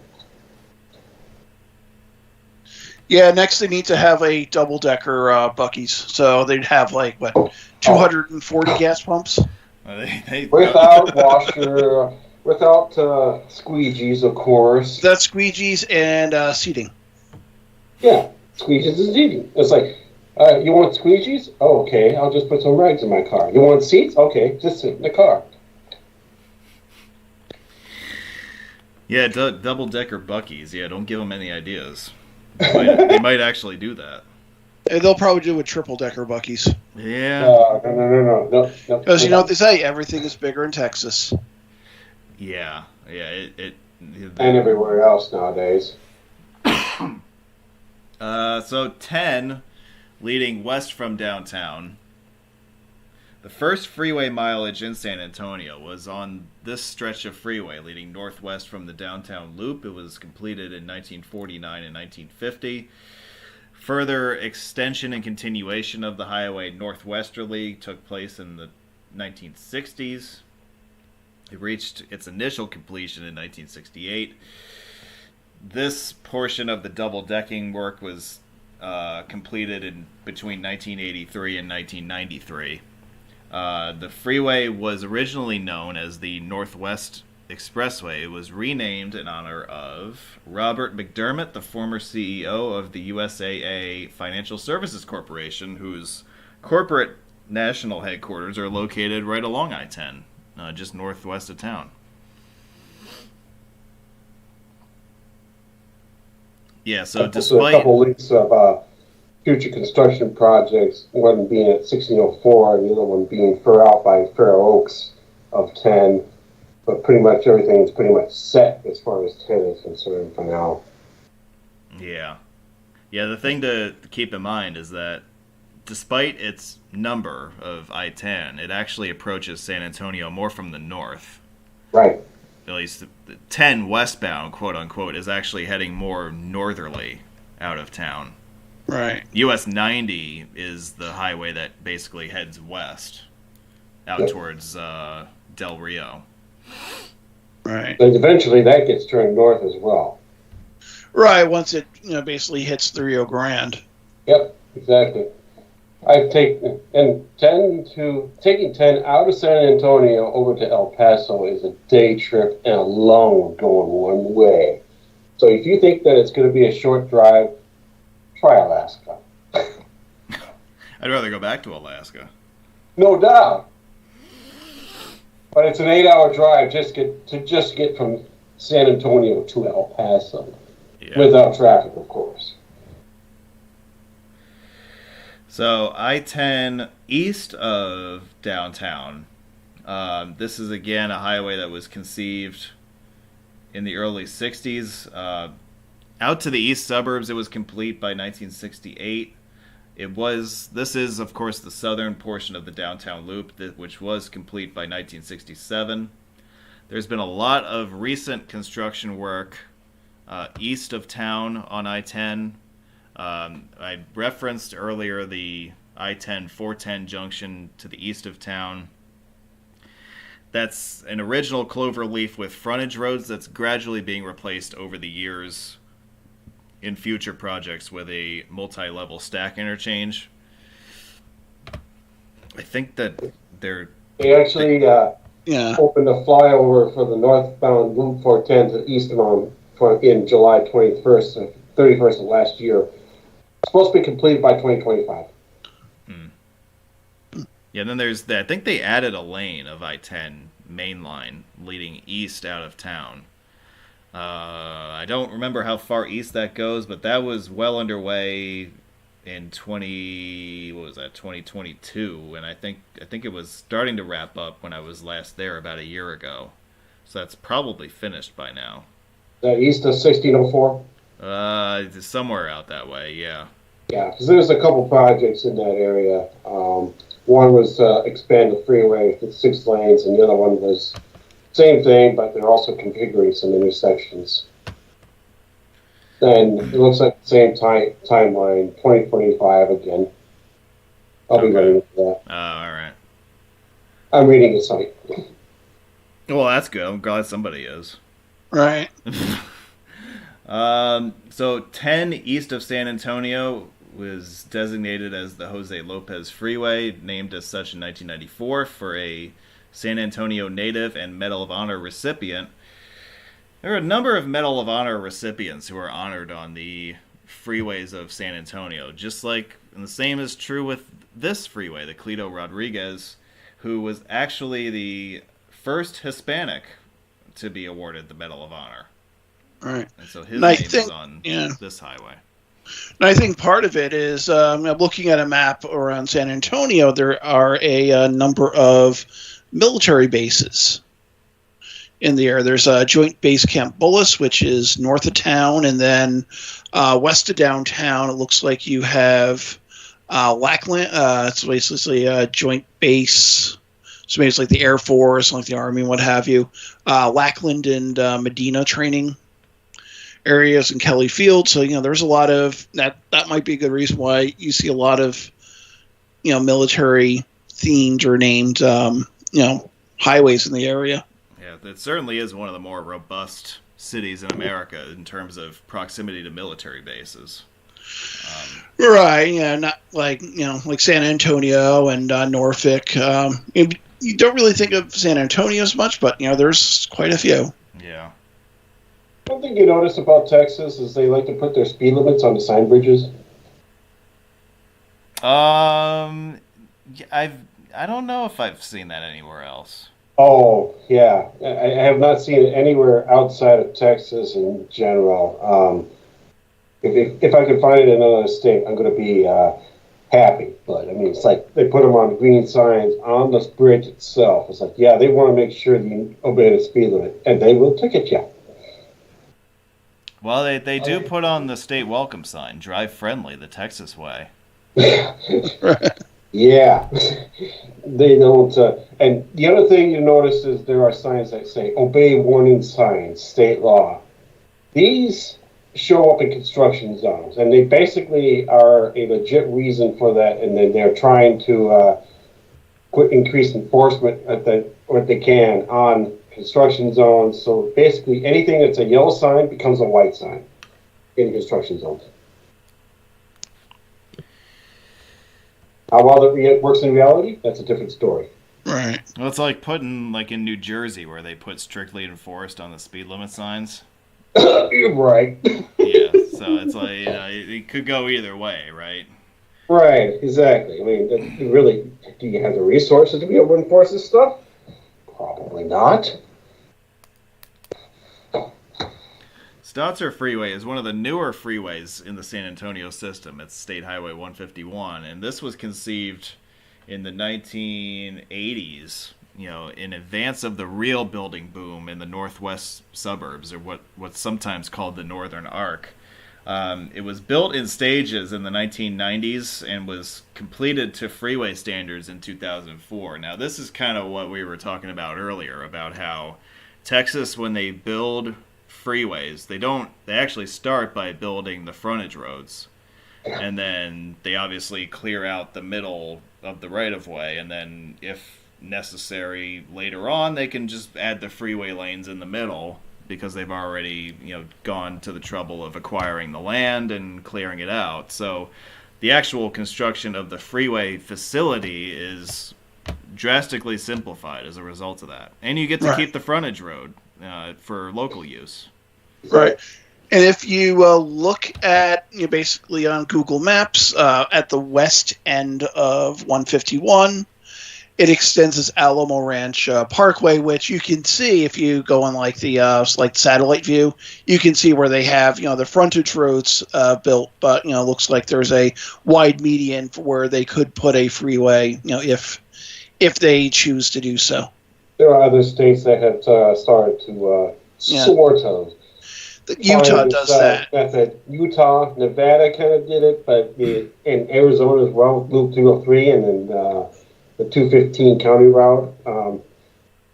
Yeah, next they need to have a double-decker Buc-ee's. So they'd have, 240 gas pumps?
Without washer, without squeegees, of course.
Without squeegees and seating.
Yeah, squeegees and seating. It's like, you want squeegees? Oh, okay, I'll just put some rags in my car. You want seats? Okay, just sit in the car.
Yeah, double-decker Buc-ee's. Yeah, don't give them any ideas. They might actually do that.
And they'll probably do a triple-decker Buc-ee's.
Yeah.
No.
Because you know what they say, everything is bigger in Texas.
Yeah. And
everywhere else nowadays.
So 10, leading west from downtown. The first freeway mileage in San Antonio was on this stretch of freeway leading northwest from the downtown loop. It was completed in 1949 and 1950. Further extension and continuation of the highway northwesterly took place in the 1960s. It reached its initial completion in 1968. This portion of the double-decking work was completed in between 1983 and 1993. The freeway was originally known as the Northwest Expressway. It was renamed in honor of Robert McDermott, the former CEO of the USAA Financial Services Corporation, whose corporate national headquarters are located right along I-10, just northwest of town. Yeah, so despite...
a couple links of future construction projects, one being at 1604 and the other one being out by Fair Oaks of 10. But pretty much everything is pretty much set as far as 10 is concerned for now.
Yeah. Yeah, the thing to keep in mind is that despite its number of I-10, it actually approaches San Antonio more from the north.
Right.
At least the 10 westbound, quote-unquote, is actually heading more northerly out of town.
Right.
US 90 is the highway that basically heads west out towards Del Rio.
Right.
But eventually that gets turned north as well.
Right, once it basically hits the Rio Grande.
Yep, exactly. Taking 10 out of San Antonio over to El Paso is a day trip and alone going one way. So if you think that it's going to be a short drive, try Alaska.
I'd rather go back to Alaska.
No doubt. But it's an 8-hour drive just to get from San Antonio to El Paso. Yeah. Without traffic, of course.
So I-10 east of downtown. This is again a highway that was conceived in the early 60s. Out to the east suburbs, it was complete by 1968. This is, of course, the southern portion of the downtown loop, which was complete by 1967. There's been a lot of recent construction work east of town on I-10. I referenced earlier the I-10-410 junction to the east of town. That's an original cloverleaf with frontage roads that's gradually being replaced over the years in future projects with a multi-level stack interchange. I think that
they actually opened a flyover for the northbound Loop 410 to eastbound in July 31st of last year. It's supposed to be completed by 2025.
Yeah, and then there's I think they added a lane of I-10 main line leading east out of town. I don't remember how far east that goes, but that was well underway in 2022, and I think it was starting to wrap up when I was last there about a year ago. So that's probably finished by now.
East of 1604?
Somewhere out that way, yeah.
Yeah, because there's a couple projects in that area. One was expand the freeway with 6 lanes, and the other one was same thing, but they're also configuring some intersections. And it looks like the same timeline, 2025 again. I'll be running with that.
Oh, all right.
I'm reading the site.
Well, that's good. I'm glad somebody is.
Right.
So 10 east of San Antonio was designated as the Jose Lopez Freeway, named as such in 1994 for a San Antonio native and Medal of Honor recipient. There are a number of Medal of Honor recipients who are honored on the freeways of San Antonio, just like, and the same is true with this freeway, the Clito Rodriguez, who was actually the first Hispanic to be awarded the Medal of Honor.
Right.
And so his name is on this highway.
And I think part of it is, I'm looking at a map around San Antonio, there are a number of military bases in the area. There's a Joint Base Camp Bullis, which is north of town, and then west of downtown, it looks like you have Lackland. It's basically a joint base. So maybe it's like the Air Force, like the Army, what have you. Lackland and Medina training areas in Kelly Field. So, there's a lot of that. That might be a good reason why you see a lot of, military themed or named, highways in the area.
Yeah, it certainly is one of the more robust cities in America in terms of proximity to military bases.
Right. Yeah. Not like, like San Antonio and Norfolk. You don't really think of San Antonio as much, but, there's quite a few.
Yeah.
One thing you notice about Texas is they like to put their speed limits on the sign bridges.
I don't know if I've seen that anywhere else.
Oh, yeah. I have not seen it anywhere outside of Texas in general. If I could find it in another state, I'm going to be happy. But, it's like they put them on green signs on the bridge itself. It's like, yeah, they want to make sure you obey the speed limit, and they will ticket you.
Well, they do put on the state welcome sign, drive friendly, the Texas way.
Yeah, they don't. And the other thing you notice is there are signs that say obey warning signs, state law. These show up in construction zones, and they basically are a legit reason for that, and then they're trying to increase enforcement what they can on construction zones. So basically anything that's a yellow sign becomes a white sign in construction zones. How well it works in reality, that's a different story.
Right.
Well, it's like putting, like in New Jersey, where they put strictly enforced on the speed limit signs.
You're right.
Yeah, So it's like, it could go either way, right?
Right, exactly. I mean, do you have the resources to be able to enforce this stuff? Probably not.
Stautzer Freeway is one of the newer freeways in the San Antonio system. It's State Highway 151, and this was conceived in the 1980s, in advance of the real building boom in the northwest suburbs, or what's sometimes called the Northern Arc. It was built in stages in the 1990s and was completed to freeway standards in 2004. Now, this is kind of what we were talking about earlier, about how Texas, when they build freeways, they actually start by building the frontage roads, and then they obviously clear out the middle of the right-of-way, and then if necessary later on they can just add the freeway lanes in the middle, because they've already gone to the trouble of acquiring the land and clearing it out. So the actual construction of the freeway facility is drastically simplified as a result of that, and you get to keep the frontage road for local use.
Right. And if you look at, basically on Google Maps, at the west end of 151, it extends as Alamo Ranch Parkway, which you can see if you go on like the satellite view. You can see where they have the frontage roads built, but looks like there's a wide median for where they could put a freeway, if they choose to do so.
There are other states that have started to sort of.
Utah does that.
That's it. Utah, Nevada kind of did it, but in Arizona as well, Loop 203 and then the 215 county route.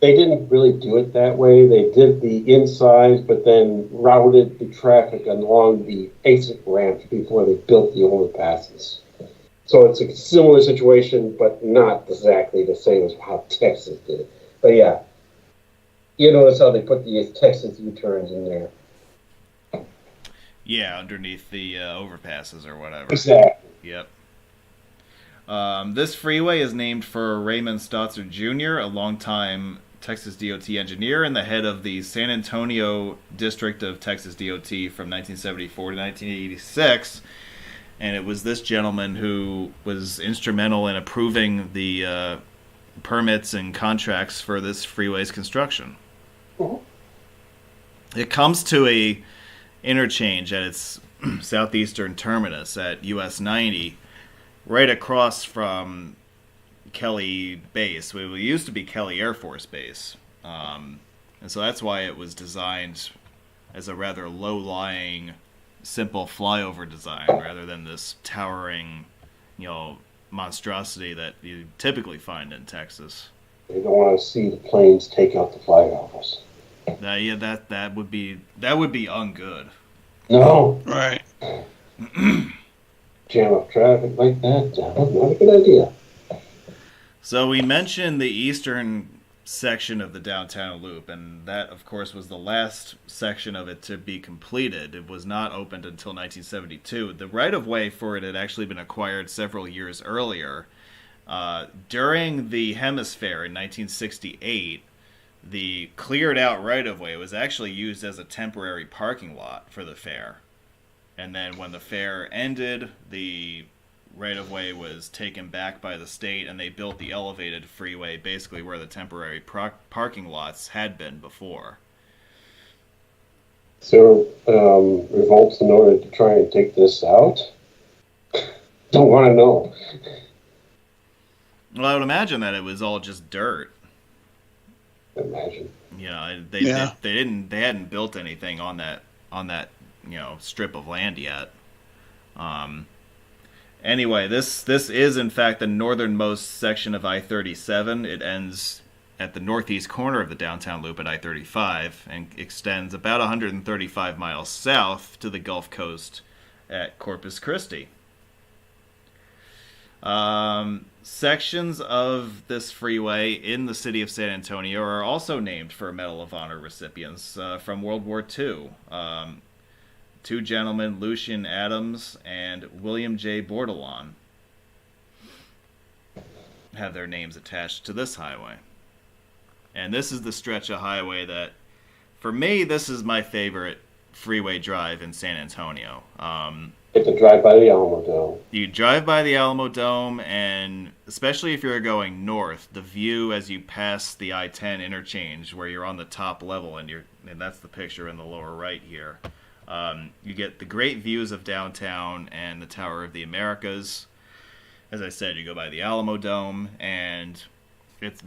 They didn't really do it that way. They did the inside, but then routed the traffic along the exit ramps before they built the overpasses. So it's a similar situation, but not exactly the same as how Texas did it. But yeah, you notice how they put the Texas U-turns in there.
Yeah, underneath the overpasses or whatever.
Exactly.
Yep. This freeway is named for Raymond Stautzer Jr., a longtime Texas DOT engineer and the head of the San Antonio District of Texas DOT from 1974 to 1986. And it was this gentleman who was instrumental in approving the permits and contracts for this freeway's construction. Mm-hmm. It comes to a interchange at its southeastern terminus at US 90, right across from Kelly Base. It used to be Kelly Air Force Base, and so that's why it was designed as a rather low-lying, simple flyover design rather than this towering, monstrosity that you typically find in Texas.
They don't want to see the planes take out the flyovers.
Yeah, that would be ungood.
No.
Right.
Jam up traffic like that, not a good idea.
So we mentioned the eastern section of the downtown loop, and that, of course, was the last section of it to be completed. It was not opened until 1972. The right-of-way for it had actually been acquired several years earlier. During the Hemisphere in 1968, the cleared-out right-of-way was actually used as a temporary parking lot for the fair. And then when the fair ended, the right-of-way was taken back by the state, and they built the elevated freeway basically where the temporary parking lots had been before.
So, revolts in order to try and take this out? Don't want to know.
Well, I would imagine that it was all just dirt.
Imagine.
They hadn't built anything on that strip of land yet. Anyway, this is in fact the northernmost section of I-37. It ends at the northeast corner of the downtown loop at I-35 and extends about 135 miles south to the Gulf Coast at Corpus Christi. Sections of this freeway in the city of San Antonio are also named for Medal of Honor recipients from World War II. Two gentlemen, Lucian Adams and William J. Bordelon, have their names attached to this highway. And this is the stretch of highway that, for me, this is my favorite freeway drive in San Antonio.
Get to drive by the Alamo Dome.
You drive by the Alamo Dome, and especially if you're going north, the view as you pass the I-10 interchange, where you're on the top level, and that's the picture in the lower right here. You get the great views of downtown and the Tower of the Americas. As I said, you go by the Alamo Dome, and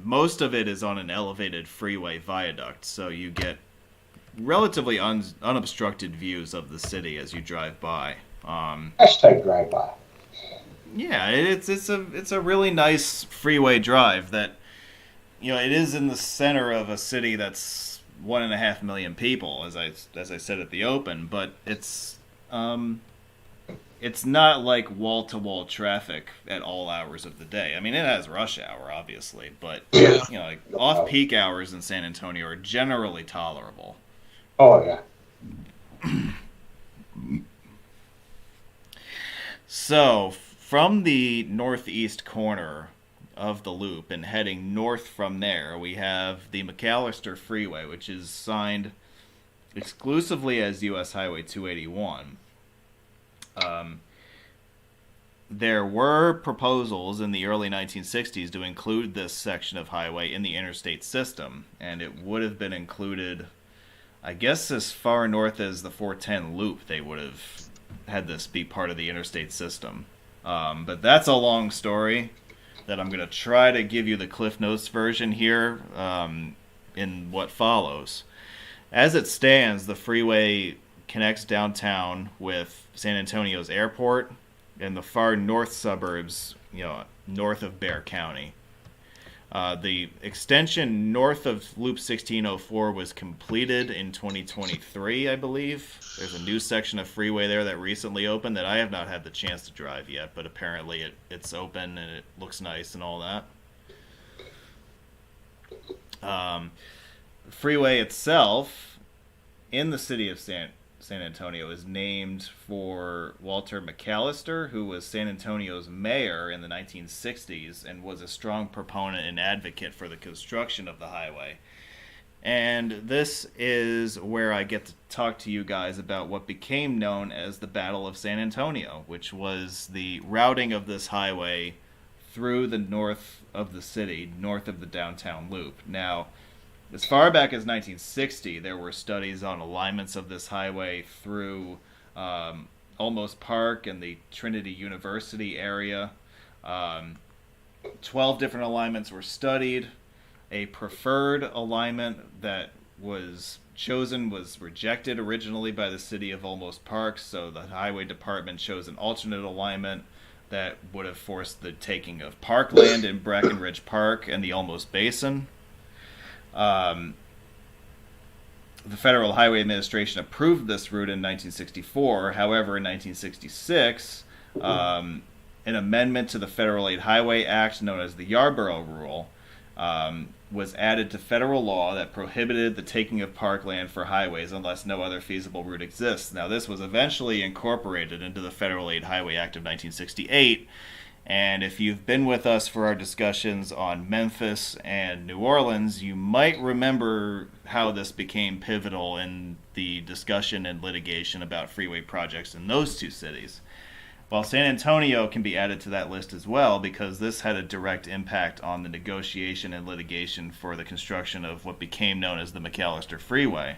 most of it is on an elevated freeway viaduct, so you get relatively unobstructed views of the city as you drive by.
Hashtag drive by.
Yeah, it's a really nice freeway drive that, it is in the center of a city that's 1.5 million people, as I said at the open, but it's not like wall-to-wall traffic at all hours of the day. I mean, it has rush hour, obviously, but like off-peak hours in San Antonio are generally tolerable.
Oh yeah.
So, from the northeast corner of the loop and heading north from there, we have the McAllister Freeway, which is signed exclusively as U.S. Highway 281. There were proposals in the early 1960s to include this section of highway in the interstate system, and it would have been included, I guess, as far north as the 410 loop. They would have had this be part of the interstate system. But that's a long story that I'm going to try to give you the Cliff Notes version here in what follows. As it stands, the freeway connects downtown with San Antonio's airport and the far north suburbs, north of Bexar County. The extension north of Loop 1604 was completed in 2023, I believe. There's a new section of freeway there that recently opened that I have not had the chance to drive yet, but apparently it's open and it looks nice and all that. The freeway itself in the city of San Antonio is named for Walter McAllister, who was San Antonio's mayor in the 1960s and was a strong proponent and advocate for the construction of the highway. And this is where I get to talk to you guys about what became known as the Battle of San Antonio, which was the routing of this highway through the north of the city, north of the downtown loop. Now, as far back as 1960, there were studies on alignments of this highway through Alamos Park and the Trinity University area. 12 different alignments were studied. A preferred alignment that was chosen was rejected originally by the city of Alamos Park, so the highway department chose an alternate alignment that would have forced the taking of parkland in Brackenridge Park and the Alamos Basin. The Federal Highway Administration approved this route in 1964. However, in 1966, an amendment to the Federal Aid Highway Act, known as the Yarborough Rule, was added to federal law that prohibited the taking of parkland for highways unless no other feasible route exists. Now, this was eventually incorporated into the Federal Aid Highway Act of 1968, and if you've been with us for our discussions on Memphis and New Orleans, you might remember how this became pivotal in the discussion and litigation about freeway projects in those two cities. While San Antonio can be added to that list as well, because this had a direct impact on the negotiation and litigation for the construction of what became known as the McAllister Freeway.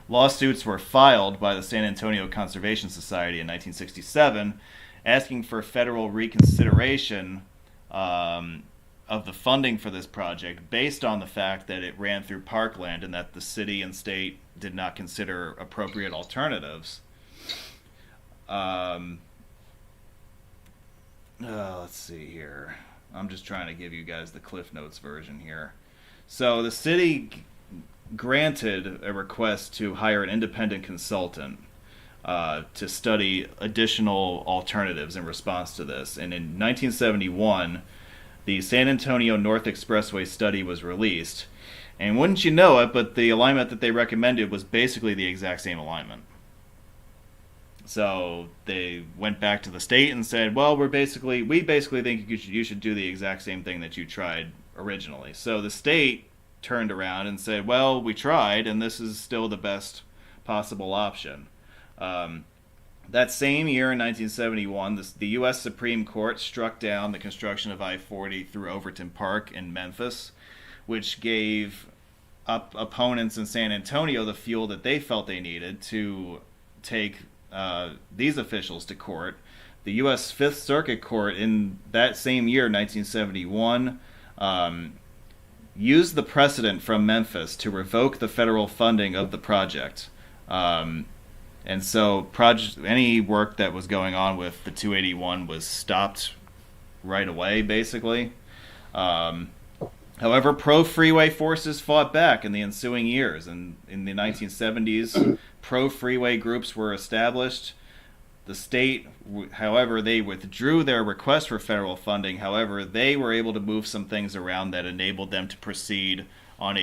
Lawsuits were filed by the San Antonio Conservation Society in 1967, asking for federal reconsideration of the funding for this project based on the fact that it ran through parkland and that the city and state did not consider appropriate alternatives. Let's see here. I'm just trying to give you guys the Cliff Notes version here. So the city granted a request to hire an independent consultant to study additional alternatives in response to this. And in 1971, the San Antonio North Expressway study was released. And wouldn't you know it, but the alignment that they recommended was basically the exact same alignment. So they went back to the state and said, well, we basically think you should do the exact same thing that you tried originally. So the state turned around and said, well, we tried, and this is still the best possible option. That same year in 1971, the U.S. Supreme Court struck down the construction of I-40 through Overton Park in Memphis, which gave opponents in San Antonio the fuel that they felt they needed to take these officials to court. The U.S. Fifth Circuit Court in that same year, 1971, used the precedent from Memphis to revoke the federal funding of the project. And so any work that was going on with the 281 was stopped right away, basically. However, pro-freeway forces fought back in the ensuing years. And in the 1970s, pro-freeway groups were established. The state, however, they withdrew their request for federal funding. However, they were able to move some things around that enabled them to proceed with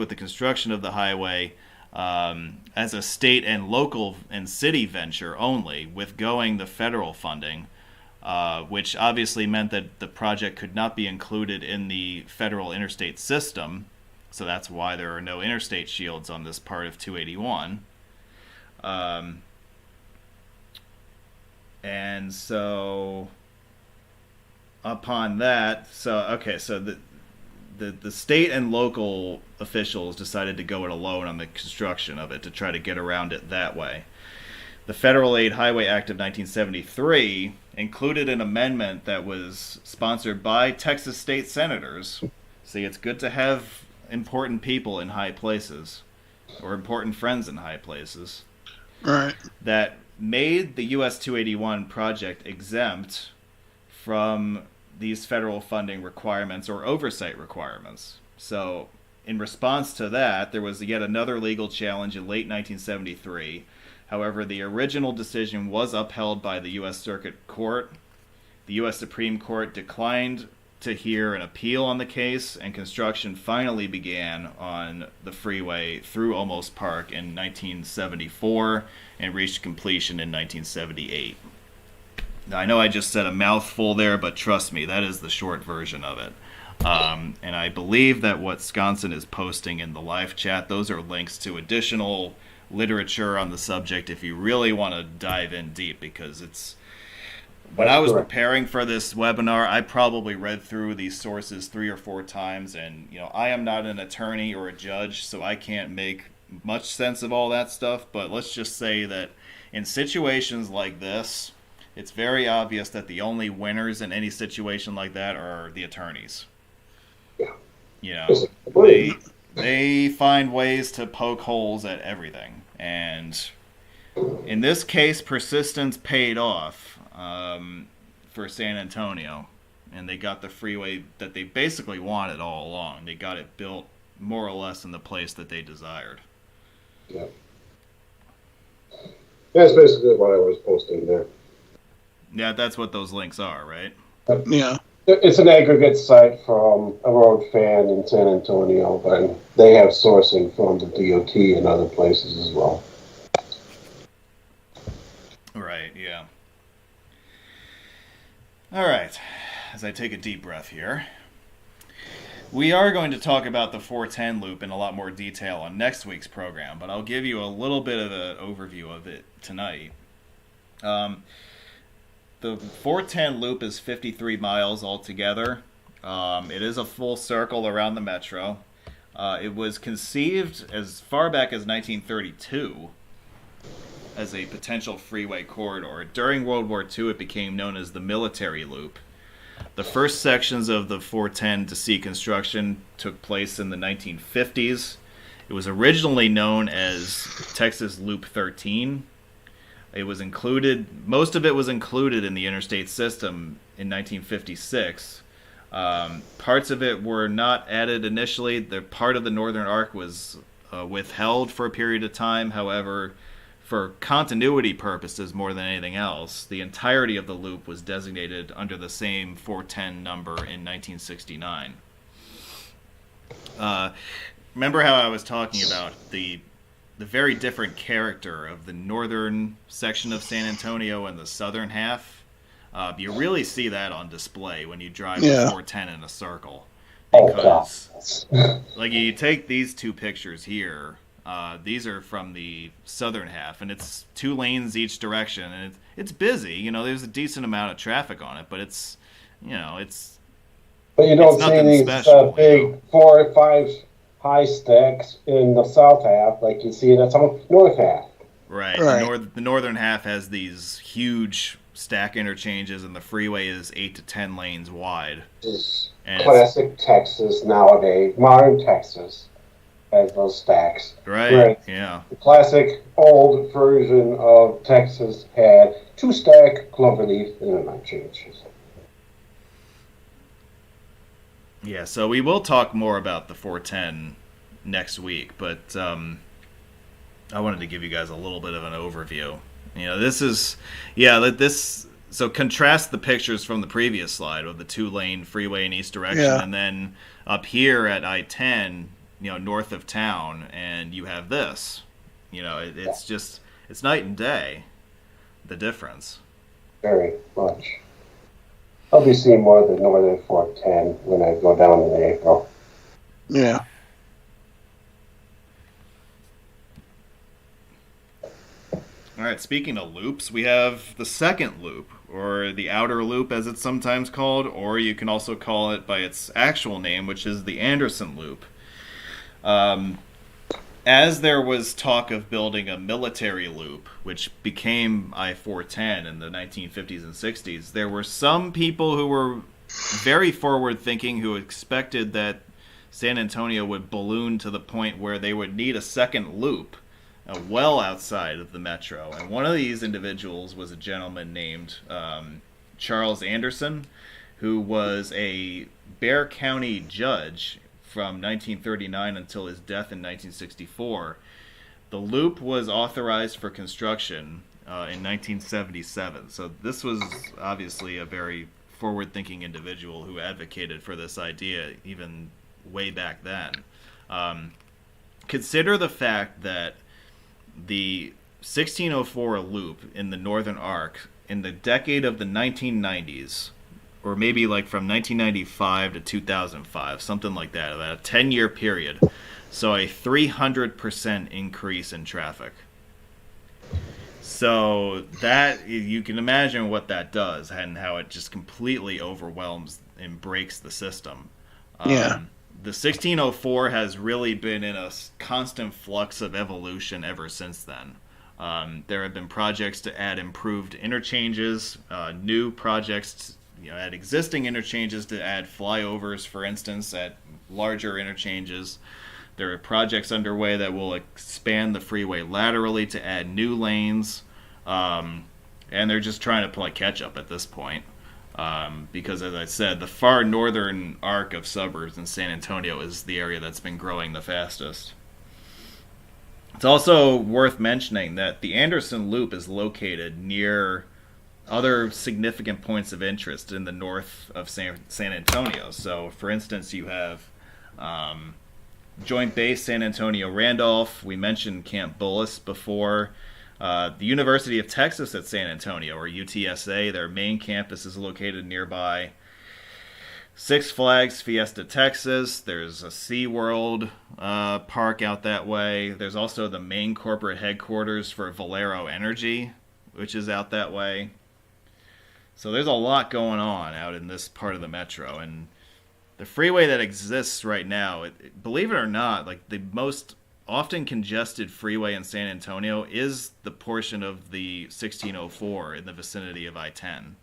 the construction of the highway as a state and local and city venture only, withgoing the federal funding, which obviously meant that the project could not be included in the federal interstate system. So that's why there are no interstate shields on this part of 281. And so upon that, so the state and local officials decided to go it alone on the construction of it to try to get around it that way. The Federal Aid Highway Act of 1973 included an amendment that was sponsored by Texas state senators. See, it's good to have important people in high places, or important friends in high places.
Right.
That made the US 281 project exempt from these federal funding requirements or oversight requirements. So in response to that, there was yet another legal challenge in late 1973. However, the original decision was upheld by the U.S. Circuit Court. The U.S. Supreme Court declined to hear an appeal on the case, and construction finally began on the freeway through Olmos Park in 1974 and reached completion in 1978. Now, I know I just said a mouthful there, but trust me, that is the short version of it. And I believe that what Sconson is posting in the live chat, those are links to additional literature on the subject if you really want to dive in deep, because it's... When I was preparing for this webinar, I probably read through these sources 3 or 4 times, and I am not an attorney or a judge, so I can't make much sense of all that stuff, but let's just say that in situations like this, it's very obvious that the only winners in any situation like that are the attorneys.
Yeah.
They find ways to poke holes at everything, and in this case, persistence paid off for San Antonio, and they got the freeway that they basically wanted all along. They got it built more or less in the place that they desired.
Yeah. That's basically what I was posting there.
Yeah, that's what those links are, right?
Yeah.
It's an aggregate site from a road fan in San Antonio, but they have sourcing from the DOT and other places as well.
Right, yeah. All right, as I take a deep breath here, we are going to talk about the 410 loop in a lot more detail on next week's program, but I'll give you a little bit of an overview of it tonight. The 410 loop is 53 miles altogether. It is a full circle around the metro. It was conceived as far back as 1932 as a potential freeway corridor. During World War II, it became known as the Military Loop. The first sections of the 410 to C construction took place in the 1950s. It was originally known as Texas Loop 13. It was most of it was included in the interstate system in 1956. Parts of it were not added initially. The part of the northern arc was withheld for a period of time. However, for continuity purposes more than anything else, the entirety of the loop was designated under the same 410 number in 1969. Remember how I was talking about the very different character of the northern section of San Antonio and the southern half? You really see that on display when you drive the 410 in a circle.
because
like you take these two pictures here. These are from the southern half, and it's 2 lanes each direction, and it's busy. You know, there's a decent amount of traffic on it, but it's, you know, it's.
But you don't see these
special,
big 4 or 5 high stacks in the south half like you see in the north half.
Right. The northern half has these huge stack interchanges, and the freeway is 8 to 10 lanes wide.
And classic Texas nowadays, modern Texas has those stacks.
Right. Yeah.
The classic old version of Texas had 2-stack cloverleaf interchanges.
Yeah, so we will talk more about the 410 next week, but I wanted to give you guys a little bit of an overview. You know, so contrast the pictures from the previous slide of the 2-lane freeway in each direction, and then up here at I-10, you know, north of town, and you have this. You know, it's just, it's night and day, the difference.
Very much. I'll be seeing more of the northern 410 when I go down in April.
Yeah.
All right, speaking of loops, we have the second loop, or the outer loop as it's sometimes called, or you can also call it by its actual name, which is the Anderson Loop. As there was talk of building a military loop, which became I-410 in the 1950s and 60s, there were some people who were very forward-thinking who expected that San Antonio would balloon to the point where they would need a second loop well outside of the metro. And one of these individuals was a gentleman named Charles Anderson, who was a Bexar County judge from 1939 until his death in 1964. The loop was authorized for construction in 1977. So this was obviously a very forward-thinking individual who advocated for this idea even way back then. Consider the fact that the 1604 loop in the Northern Arc in the decade of the 1990s, or maybe like from 1995 to 2005, something like that, about a 10-year period, saw a 300% increase in traffic. So that, you can imagine what that does and how it just completely overwhelms and breaks the system. The 1604 has really been in a constant flux of evolution ever since then. There have been projects to add improved interchanges, new projects at existing interchanges to add flyovers, for instance, at larger interchanges. There are projects underway that will expand the freeway laterally to add new lanes, and they're just trying to play catch up at this point. Because, as I said, the far northern arc of suburbs in San Antonio is the area that's been growing the fastest. It's also worth mentioning that the Anderson Loop is located near other significant points of interest in the north of San Antonio. So, for instance, you have Joint Base San Antonio Randolph. We mentioned Camp Bullis before. The University of Texas at San Antonio, or UTSA, their main campus is located nearby. Six Flags Fiesta Texas. There's a SeaWorld park out that way. There's also the main corporate headquarters for Valero Energy, which is out that way. So there's a lot going on out in this part of the metro. And the freeway that exists right now, believe it or not, like the most often congested freeway in San Antonio is the portion of the 1604 in the vicinity of I-10.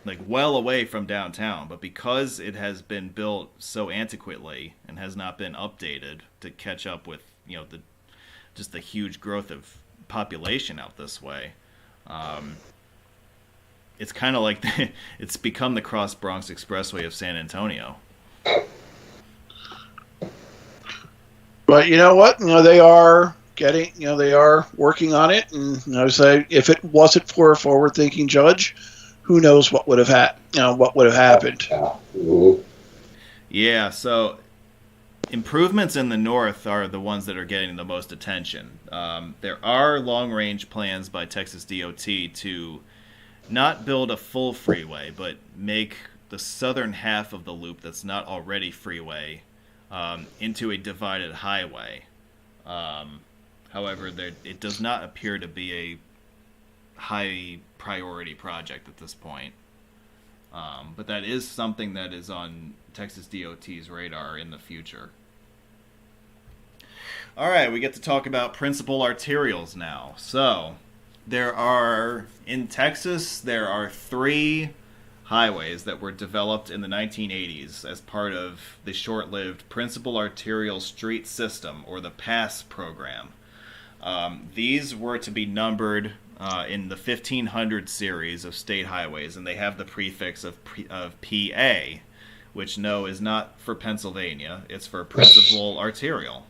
Like well away from downtown, but because it has been built so antiquately and has not been updated to catch up with, just the huge growth of population out this way, it's kind of like it's become the Cross Bronx Expressway of San Antonio.
But you know what? They are getting, they are working on it. And I would say, if it wasn't for a forward-thinking judge, who knows what would have happened?
Yeah. So improvements in the north are the ones that are getting the most attention. There are long-range plans by Texas DOT to not build a full freeway, but make the southern half of the loop that's not already freeway into a divided highway. However, it does not appear to be a high priority project at this point. But that is something that is on Texas DOT's radar in the future. All right, we get to talk about principal arterials now. So, in Texas, there are 3 highways that were developed in the 1980s as part of the short-lived Principal Arterial Street System, or the PASS program. These were to be numbered in the 1500 series of state highways, and they have the prefix of PA, which no is not for Pennsylvania. It's for Principal Arterial.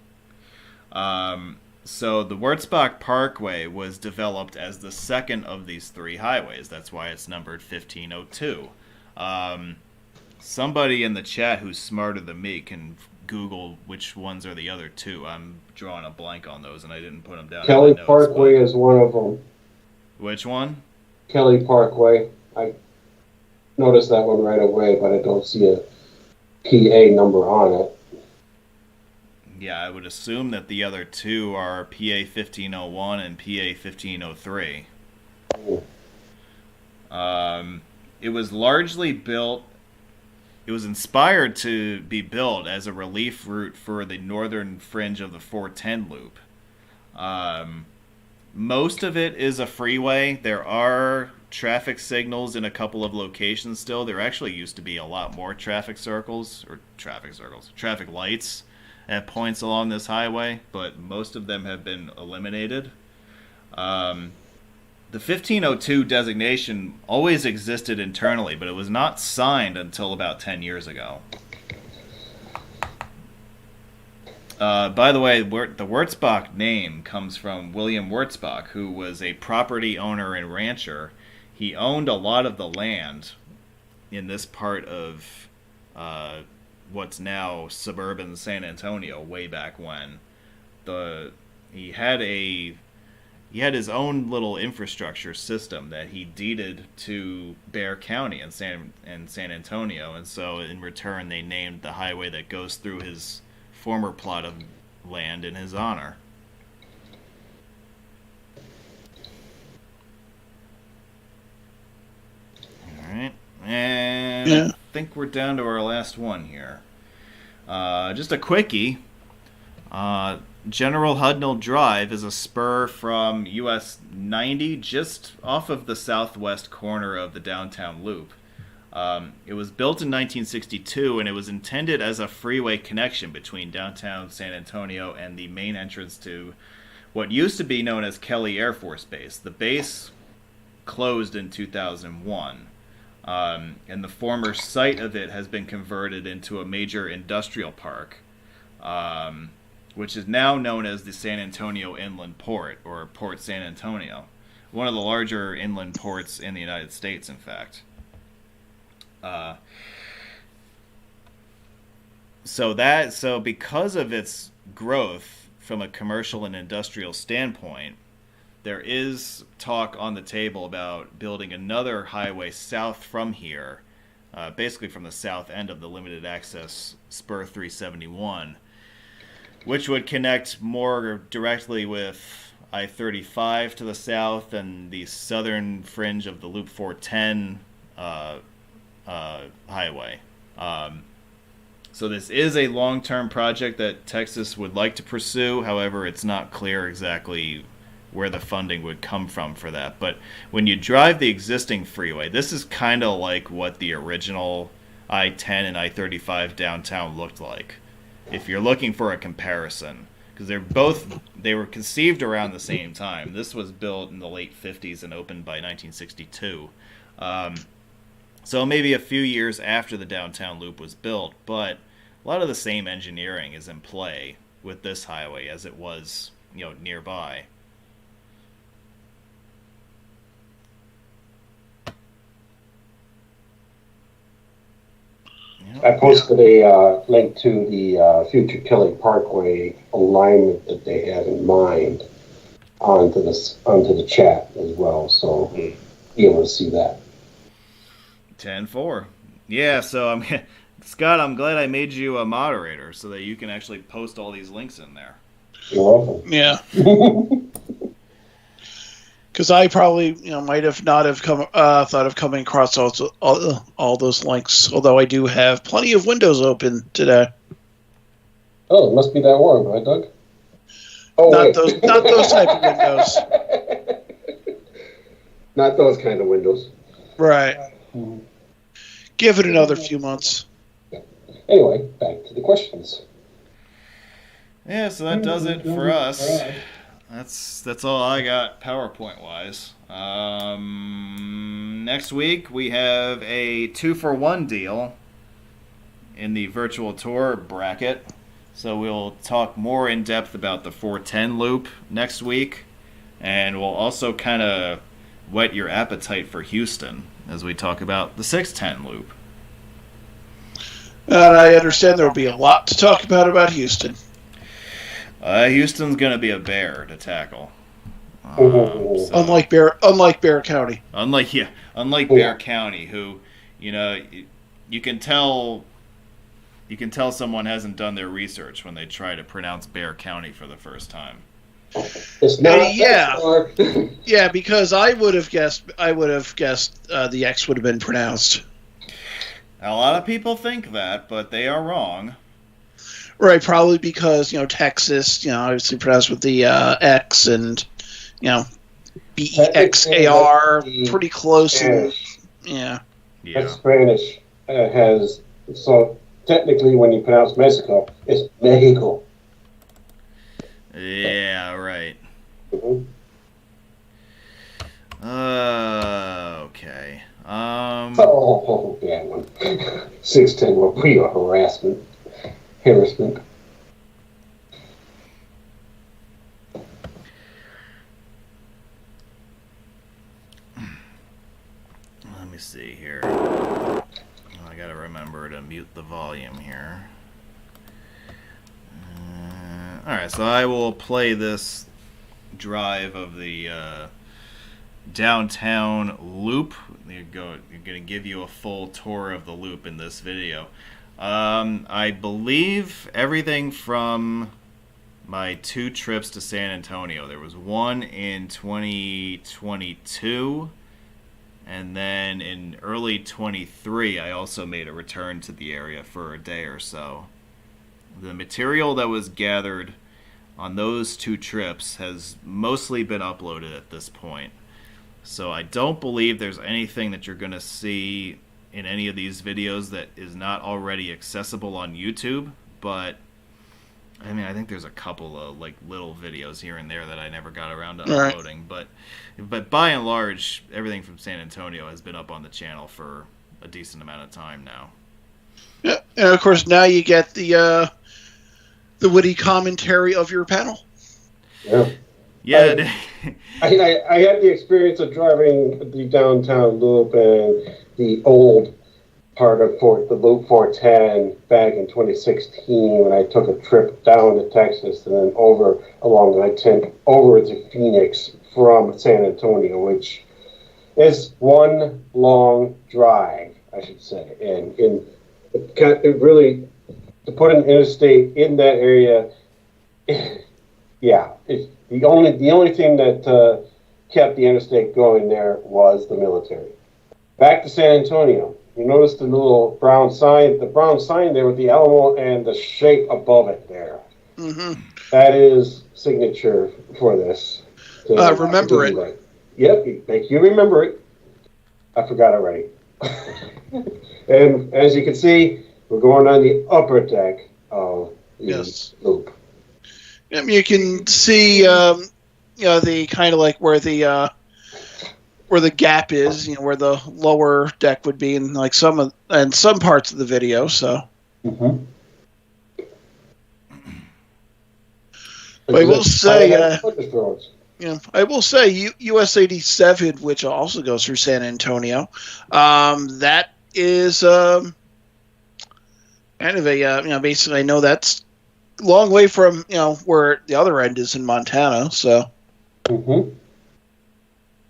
So the Wurzbach Parkway was developed as the second of these 3 highways. That's why it's numbered 1502. Somebody in the chat who's smarter than me can Google which ones are the other 2. I'm drawing a blank on those, and I didn't put them down.
Kelly Parkway is one of them.
Which one?
Kelly Parkway. I noticed that one right away, but I don't see a PA number on it.
Yeah, I would assume that the other 2 are PA 1501 and PA 1503. It was largely built, it was inspired to be built as a relief route for the northern fringe of the 410 loop. Most of it is a freeway. There are traffic signals in a couple of locations still. There actually used to be a lot more traffic lights at points along this highway, but most of them have been eliminated. The 1502 designation always existed internally, but it was not signed until about 10 years ago. By the way, the Wurzbach name comes from William Wurzbach, who was a property owner and rancher. He owned a lot of the land in this part of what's now suburban San Antonio way back when. He had his own little infrastructure system that he deeded to Bexar County in San Antonio, and so in return they named the highway that goes through his former plot of land in his honor. All right, and I think we're down to our last one here. Just a quickie. General Hudnell Drive is a spur from US 90 just off of the southwest corner of the downtown loop. It was built in 1962, and it was intended as a freeway connection between downtown San Antonio and the main entrance to what used to be known as Kelly Air Force Base. The base closed in 2001, and the former site of it has been converted into a major industrial park, which is now known as the San Antonio Inland Port, or Port San Antonio, one of the larger inland ports in the United States, in fact. So because of its growth from a commercial and industrial standpoint, there is talk on the table about building another highway south from here, basically from the south end of the limited access Spur 371, which would connect more directly with I-35 to the south and the southern fringe of the Loop 410 highway. So this is a long-term project that Texas would like to pursue. However, it's not clear exactly where the funding would come from for that. But when you drive the existing freeway, this is kind of like what the original I-10 and I-35 downtown looked like, if you're looking for a comparison, because they were conceived around the same time. This was built in the late 50s and opened by 1962. So maybe a few years after the downtown loop was built, but a lot of the same engineering is in play with this highway as it was, nearby.
I posted a link to the future Kelly Parkway alignment that they had in mind onto the chat as well, so be able to see that.
10-4. Yeah, so Scott, I'm glad I made you a moderator so that you can actually post all these links in there.
You're welcome.
Yeah. Because I probably, might have not have thought of coming across all those links. Although I do have plenty of windows open today.
Oh, it must be that warm, right, Doug? Oh,
not those type of windows.
Not those kind of windows.
Right. Give it another few months.
Anyway, back to the questions.
Yeah, so that does it for us. That's all I got PowerPoint wise. Next week we have a 2-for-1 deal in the virtual tour bracket. So we'll talk more in depth about the 410 loop next week, and we'll also kind of whet your appetite for Houston as we talk about the 610 loop.
And I understand there will be a lot to talk about Houston.
Houston's going to be a bear to tackle.
Unlike Bear County.
Unlike Bear County, who, you can tell someone hasn't done their research when they try to pronounce Bear County for the first time.
It's not
yeah, because I would have guessed the X would have been pronounced.
A lot of people think that, but they are wrong.
Right, probably because, Texas, obviously pronounced with the X and, BEXAR, pretty close. And, yeah.
That's Spanish has, so technically when you pronounce Mexico, it's Mexico.
Yeah, right.
Mm-hmm.
Okay.
Yeah, 610 will be a harassment. Let
me see here. I gotta remember to mute the volume here. Alright, so I will play this drive of the downtown loop. I'm going to give you a full tour of the loop in this video. I believe everything from my 2 trips to San Antonio. There was one in 2022, and then in early 23, I also made a return to the area for a day or so. The material that was gathered on those 2 trips has mostly been uploaded at this point. So I don't believe there's anything that you're going to see in any of these videos that is not already accessible on YouTube, but I think there's a couple of little videos here and there that I never got around to uploading, but by and large, everything from San Antonio has been up on the channel for a decent amount of time now.
Yeah, and of course now you get the witty commentary of your panel.
Yeah. I had the experience of driving the downtown loop and the old part of the Loop 410 back in 2016 when I took a trip down to Texas and then over along I-10 over to Phoenix from San Antonio, which is one long drive, I should say. And it really, to put an interstate in that area, yeah, the only thing that kept the interstate going there was the military. Back to San Antonio. You notice the little brown sign there with the Alamo and the shape above it there.
Mm-hmm.
That is signature for this.
Remember it.
Right. Yep, make you remember it. I forgot already. And as you can see, we're going on the upper deck of the loop.
You can see, the kind of where the gap is, where the lower deck would be, in some parts of the video. So, I will say, US 87, which also goes through San Antonio, that is kind of a basically I know that's a long way from where the other end is in Montana. So.
Mm-hmm.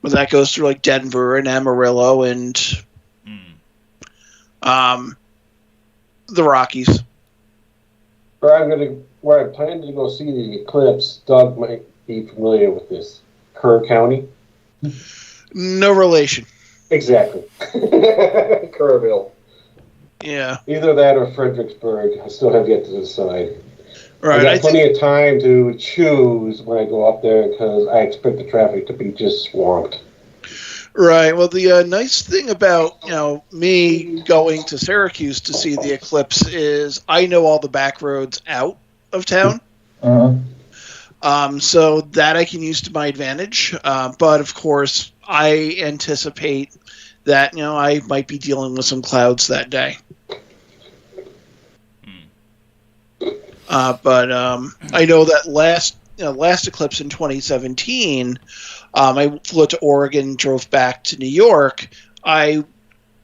But that goes through Denver and Amarillo and The Rockies.
Where I plan to go see the eclipse. Doug might be familiar with this. Kerr County.
No relation.
Exactly. Kerrville.
Yeah.
Either that or Fredericksburg. I still have yet to decide.
Right.
I got plenty of time to choose when I go up there because I expect the traffic to be just swamped.
Right. Well, the nice thing about me going to Syracuse to see the eclipse is I know all the back roads out of town. So that I can use to my advantage. But of course, I anticipate that I might be dealing with some clouds that day. But I know that last eclipse in 2017, I flew to Oregon, drove back to New York. I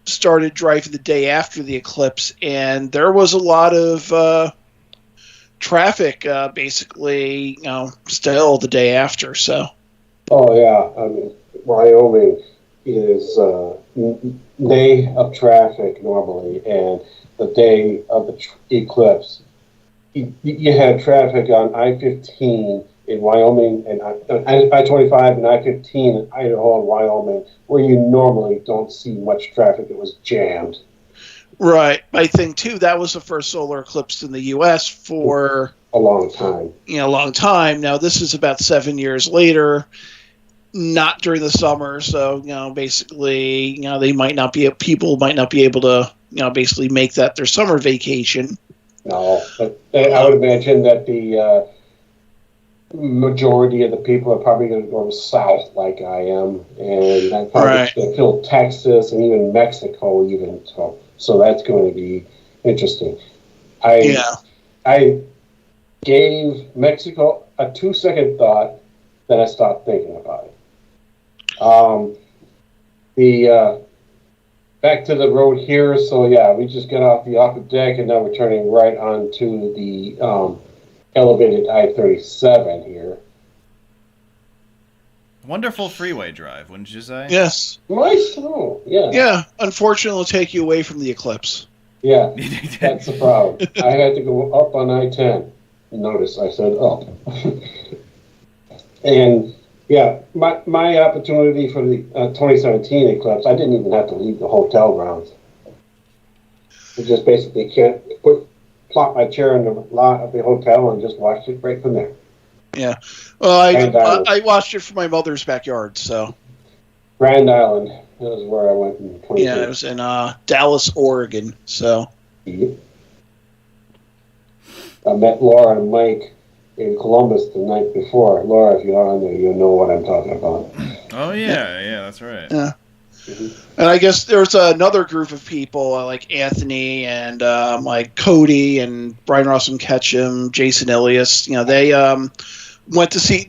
started driving the day after the eclipse, and there was a lot of traffic, basically, still the day after. So.
Oh yeah, I mean, Wyoming is day of traffic normally, and the day of the eclipse. You had traffic on I-15 in Wyoming and I-25 and I-15 in Idaho and Wyoming, where you normally don't see much traffic. It was jammed.
Right. I think, too, that was the first solar eclipse in the U.S. for
a long time.
A long time. Now, this is about 7 years later, not during the summer. So, basically, people might not be able to, basically make that their summer vacation.
No, but I would imagine that the majority of the people are probably going to go south like I am, and I probably feel Texas and even Mexico even. So that's going to be interesting. I gave Mexico a 2-second thought, then I stopped thinking about it. Back to the road here, so yeah, we just got off the upper deck, and now we're turning right onto the elevated I-37 here.
Wonderful freeway drive, wouldn't you say?
Yes.
Nice, too. Yeah.
Yeah, unfortunately, it'll take you away from the eclipse.
Yeah, that's the problem. I had to go up on I-10. Notice I said up. And yeah, my opportunity for the 2017 eclipse, I didn't even have to leave the hotel grounds. I just basically plop my chair in the lot of the hotel and just watched it right from there.
Yeah. Well, I watched it from my mother's backyard, so.
Grand Island is where I went in 2017.
Yeah, it was in Dallas, Oregon, so.
I met Laura and Mike in Columbus the night before. Laura, if you're on there, you'll know what I'm talking about.
Oh, yeah, that's right.
Yeah. Mm-hmm. And I guess there's another group of people like Anthony and like Cody and Brian Rossum Ketchum, Jason Ilias. They went to see it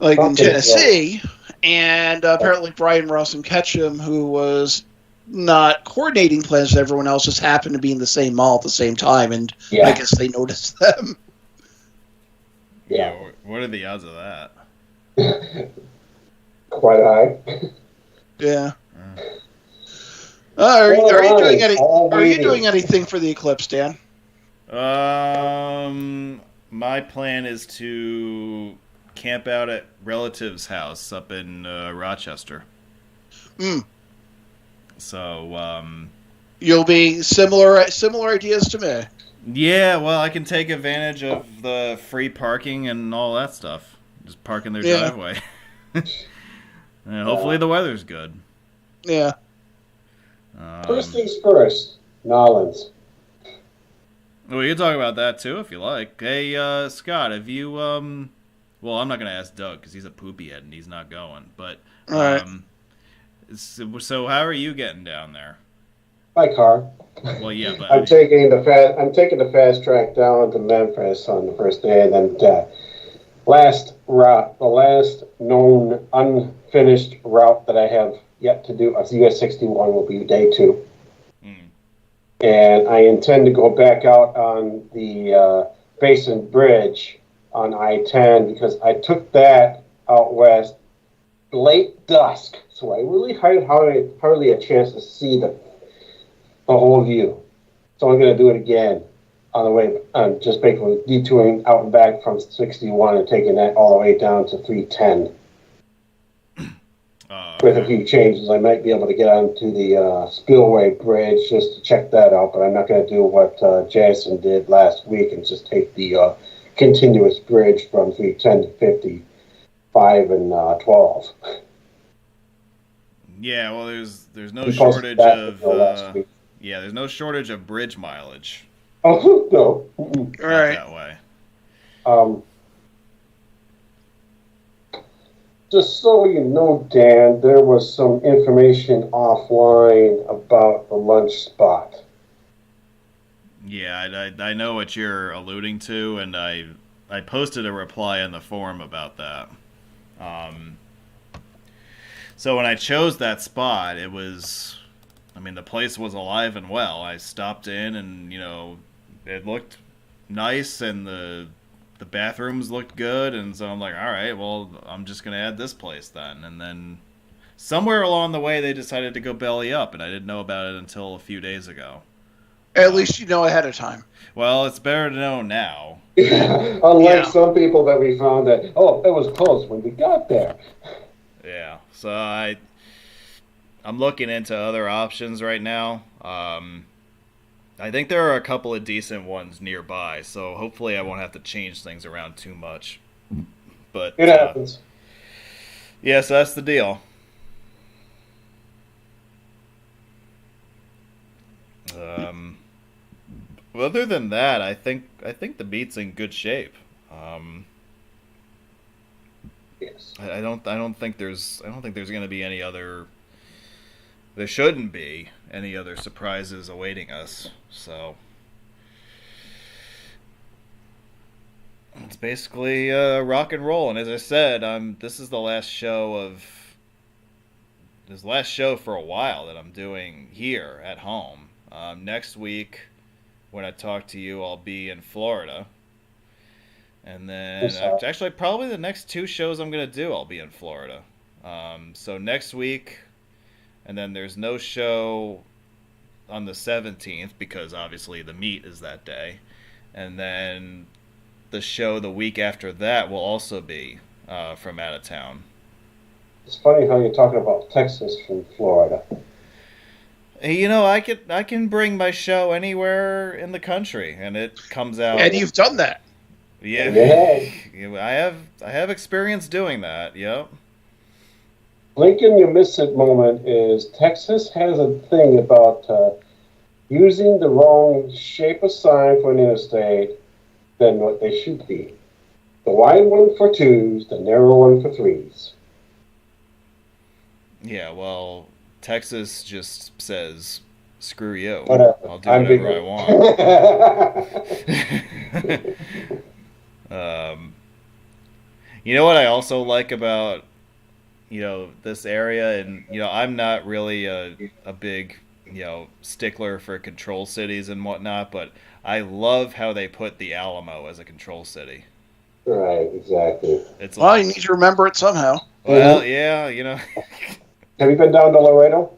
in Tennessee, and apparently Brian Rossum Ketchum, who was not coordinating plans with everyone else, just happened to be in the same mall at the same time, and I guess they noticed them.
Yeah. What are the odds of that?
Quite high.
Yeah. Are you doing anything for the eclipse, Dan?
My plan is to camp out at relatives' house up in Rochester. So
you'll be similar ideas to me.
Yeah, well, I can take advantage of the free parking and all that stuff. Just park in their driveway. And hopefully the weather's good.
Yeah.
First things first, Nolans.
Well, you can talk about that too if you like. Hey, Scott, have you well, I'm not going to ask Doug because he's a poopy head and he's not going. But
all right.
So how are you getting down there?
By car.
Well, yeah, but
I'm taking the fast track down to Memphis on the first day, and then the last known unfinished route that I have yet to do, US 61, will be day 2. And I intend to go back out on the Basin Bridge on I-10 because I took that out west late dusk, so I really had hardly a chance to see the whole view. So I'm going to do it again on the way. I'm just basically detouring out and back from 61 and taking that all the way down to 310.
Okay.
With a few changes, I might be able to get onto the Spillway Bridge just to check that out, but I'm not going to do what Jason did last week and just take the continuous bridge from 310 to 55 and 12.
Yeah, well, there's no shortage of there's no shortage of bridge mileage.
Oh no!
All right.
That way.
Just so you know, Dan, there was some information offline about the lunch spot.
Yeah, I know what you're alluding to, and I posted a reply in the forum about that. So when I chose that spot, it was, I mean, the place was alive and well. I stopped in, and it looked nice, and the bathrooms looked good, and so I'm like, all right, well, I'm just going to add this place then. And then somewhere along the way, they decided to go belly up, and I didn't know about it until a few days ago.
At least you know ahead of time.
Well, it's better to know now.
Unlike some people that we found that, it was closed when we got there.
Yeah, so I'm looking into other options right now. I think there are a couple of decent ones nearby, so hopefully I won't have to change things around too much. But
it happens.
Yeah, so that's the deal. Other than that, I think the meat's in good shape.
Yes.
I don't think there's going to be any other. There shouldn't be any other surprises awaiting us. So it's basically rock and roll. And as I said, this is the last show for a while that I'm doing here at home. Next week, when I talk to you, I'll be in Florida. And then, actually, probably the next two shows I'm going to do, I'll be in Florida. So next week, and then there's no show on the 17th, because obviously the meet is that day. And then the show the week after that will also be from out of town.
It's funny how you're talking about Texas from Florida.
I can bring my show anywhere in the country, and it comes out.
And you've done that.
Yeah, I have experience doing that. Yep.
Lincoln, you miss it moment is Texas has a thing about using the wrong shape of sign for an interstate than what they should be. The wide one for twos, the narrow one for threes.
Yeah, well, Texas just says, screw you.
Whatever.
I'll do whatever I want. You know what I also like about, this area, and, I'm not really a big, stickler for control cities and whatnot, but I love how they put the Alamo as a control city.
Right, exactly.
Well, you need to remember it somehow.
Well, yeah,
Have you been down to Laredo?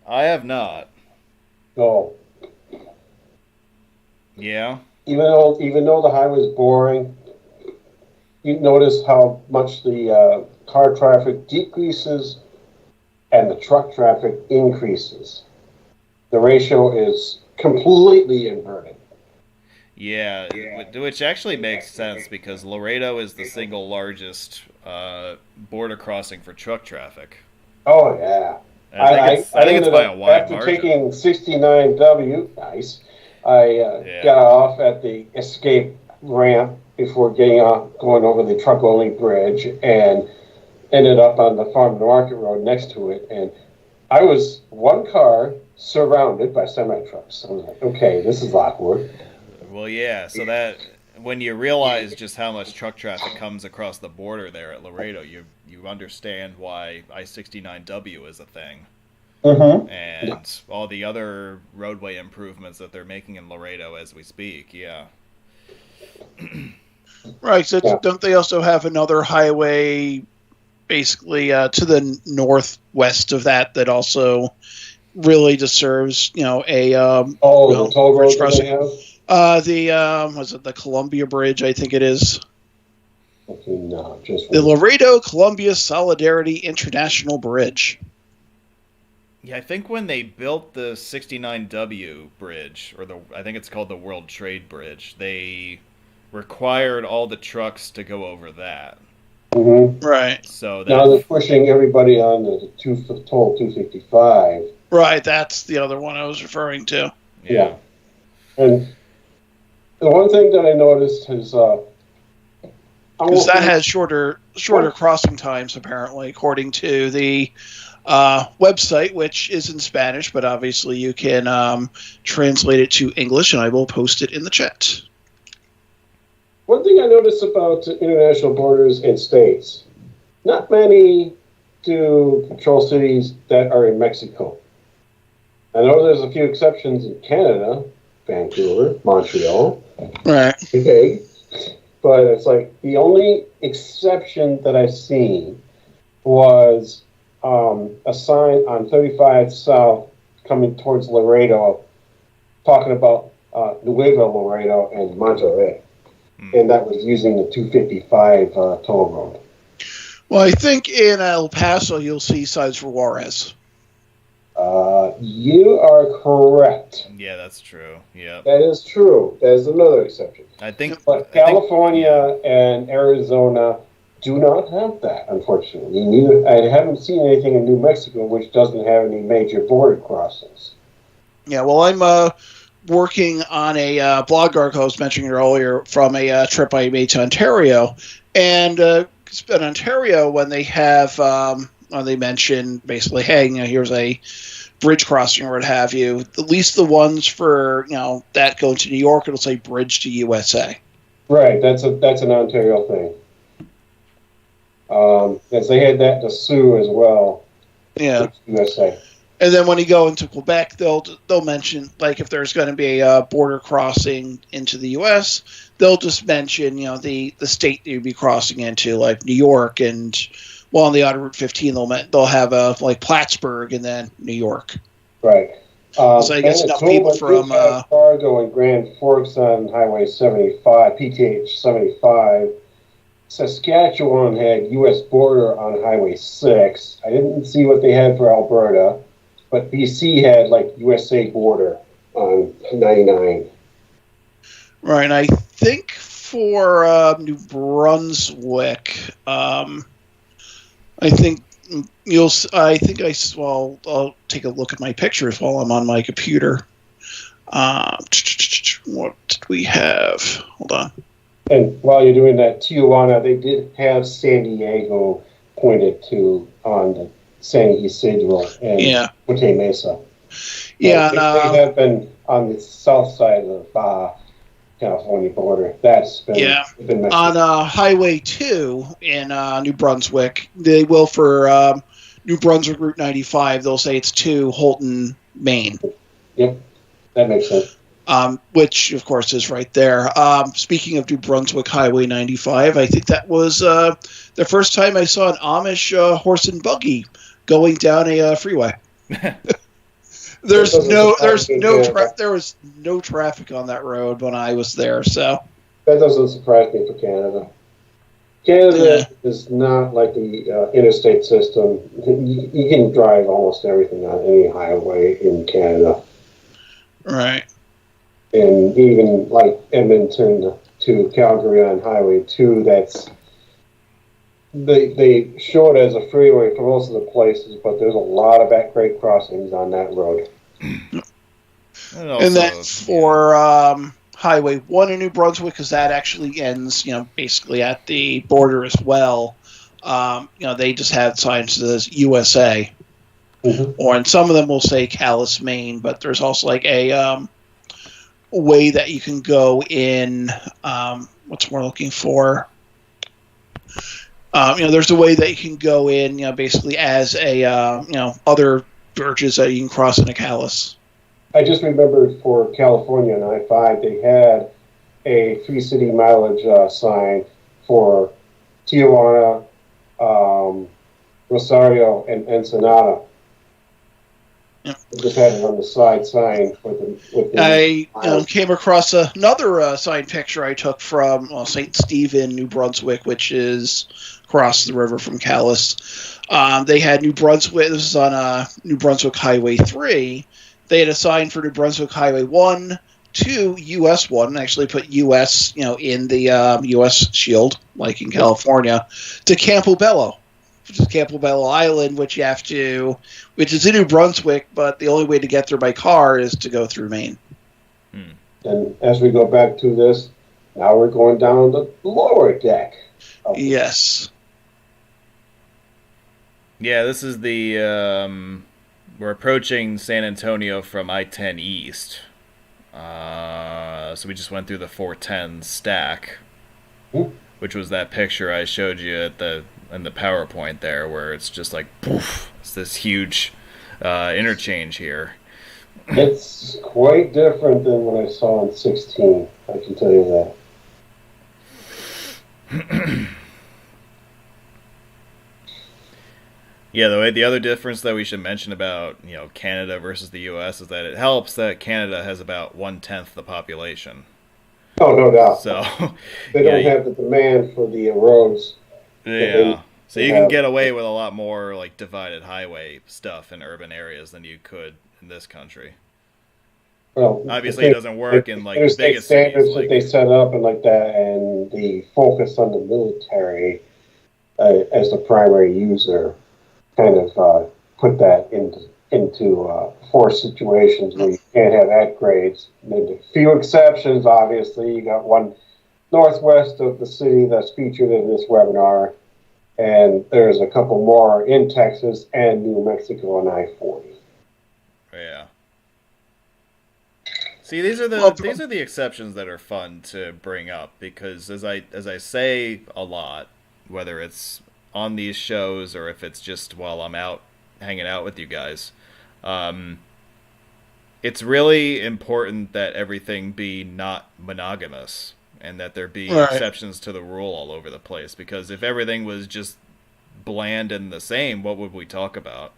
I have not.
No.
Yeah?
Even though the highway's boring, you notice how much the car traffic decreases and the truck traffic increases. The ratio is completely inverted.
Yeah, which actually makes sense because Laredo is the single largest border crossing for truck traffic.
Oh, yeah.
I think it's by a wide
after
margin.
Taking 69W, nice, I got off at the escape ramp before going over the truck-only bridge and ended up on the Farm to Market Road next to it. And I was one car surrounded by semi-trucks. I was like, okay, this is awkward.
Well, yeah, so that when you realize just how much truck traffic comes across the border there at Laredo, you understand why I-69W is a thing.
Mm-hmm.
And all the other roadway improvements that they're making in Laredo as we speak, yeah.
Right, so don't they also have another highway basically to the northwest of that also really deserves, a
the toll road
bridge
that they
crossing.
have?
Was it the Columbia Bridge? I think it is.
Okay, no, just
The Laredo Columbia Solidarity International Bridge.
Yeah, I think when they built the 69W bridge, or I think it's called the World Trade Bridge, they required all the trucks to go over that.
Mm-hmm.
Right.
So
now they're pushing everybody on the toll 255.
Right, that's the other one I was referring to.
Yeah. And the one thing that I noticed is
because that has shorter crossing times, apparently, according to the website, which is in Spanish, but obviously you can translate it to English, and I will post it in the chat.
One thing I noticed about international borders and states, not many do patrol cities that are in Mexico. I know there's a few exceptions in Canada, Vancouver, Montreal,
right?
Okay, but it's like the only exception that I've seen was a sign on 35 South coming towards Laredo, talking about Nuevo Laredo and Monterrey, and that was using the 255 toll road.
Well, I think in El Paso you'll see signs for Juarez.
You are correct.
Yeah, that's true. Yeah,
that is true. That is another exception. But California and Arizona do not have that, unfortunately. I haven't seen anything in New Mexico which doesn't have any major border crossings.
Yeah, well, I'm working on a blog article I was mentioning earlier from a trip I made to Ontario, and in Ontario when they have they mention basically, hey, here's a bridge crossing or what have you. At least the ones for that go to New York, it'll say bridge to USA.
Right, that's an Ontario thing. Because they had that to Sioux as well.
Yeah.
USA.
And then when you go into Quebec, they'll mention, like, if there's going to be a border crossing into the U.S., they'll just mention, the state that you'd be crossing into, like New York, and on the Route 15, they'll have like Plattsburgh and then New York.
Right.
So I guess enough people from
Fargo and Grand Forks on Highway 75, PTH 75. Saskatchewan had U.S. border on Highway 6. I didn't see what they had for Alberta, but BC had like USA border on 99.
Right, and I think for New Brunswick, I'll take a look at my pictures while I'm on my computer. What did we have? Hold on.
And while you're doing that, Tijuana, they did have San Diego pointed to on the San Isidro and Puente Mesa.
Yeah,
they have been on the south side of the California border. That's been
on Highway 2 in New Brunswick. They will for New Brunswick Route 95. They'll say it's to Holton, Maine.
Yep, that makes sense.
Which, of course, is right there. Speaking of New Brunswick Highway 95, I think that was the first time I saw an Amish horse and buggy going down a freeway. There was no traffic on that road when I was there. So
that doesn't surprise me for Canada. Canada is not like the interstate system. You can drive almost everything on any highway in Canada.
Right.
And even like Edmonton to Calgary on Highway 2, they show it as a freeway for most of the places, but there's a lot of back-grade crossings on that road.
And
that's for Highway 1 in New Brunswick, because that actually ends, basically at the border as well. They just have signs that says USA. Mm-hmm. Or and some of them will say Calais, Maine, but there's also like a way that you can go in, what's we're looking for? There's a way that you can go in, basically as a, other bridges that you can cross into Calais.
I just remembered for California on I-5, they had a free city mileage sign for Tijuana, Rosario and Ensenada.
Yeah.
Just had it on the side sign with the
I came across another sign picture I took from St. Stephen, New Brunswick, which is across the river from Calais. They had New Brunswick. This is on New Brunswick Highway 3. They had a sign for New Brunswick Highway 1 to US 1, and actually put US, in the US shield, like in California, to Campobello, which is Campobello Island, which is in New Brunswick, but the only way to get there by car is to go through Maine.
And as we go back to this, now we're going down the lower deck.
Yes.
Yeah, this is we're approaching San Antonio from I-10 East. So we just went through the 410 stack, which was that picture I showed you in the PowerPoint there, where it's just like, poof, it's this huge interchange here.
It's quite different than what I saw in 16, I can tell you that.
Yeah, the other difference that we should mention about Canada versus the U.S. is that it helps that Canada has about 1/10 the population.
Oh, no doubt.
So
they don't have the demand for the roads.
Yeah, so you can get away with a lot more like divided highway stuff in urban areas than you could in this country.
Well,
obviously it doesn't work in like the biggest
standards
cities,
that they set up and like that, and the focus on the military as the primary user. Kind of put that into forced situations where you can't have at-grades. There's a few exceptions, obviously. You got one northwest of the city that's featured in this webinar, and there's a couple more in Texas and New Mexico on I-40.
Yeah. See, these are the exceptions that are fun to bring up because as I say a lot, whether it's on these shows or if it's just while I'm out hanging out with you guys, it's really important that everything be not monogamous and that there be exceptions to the rule all over the place, because if everything was just bland and the same, what would we talk about?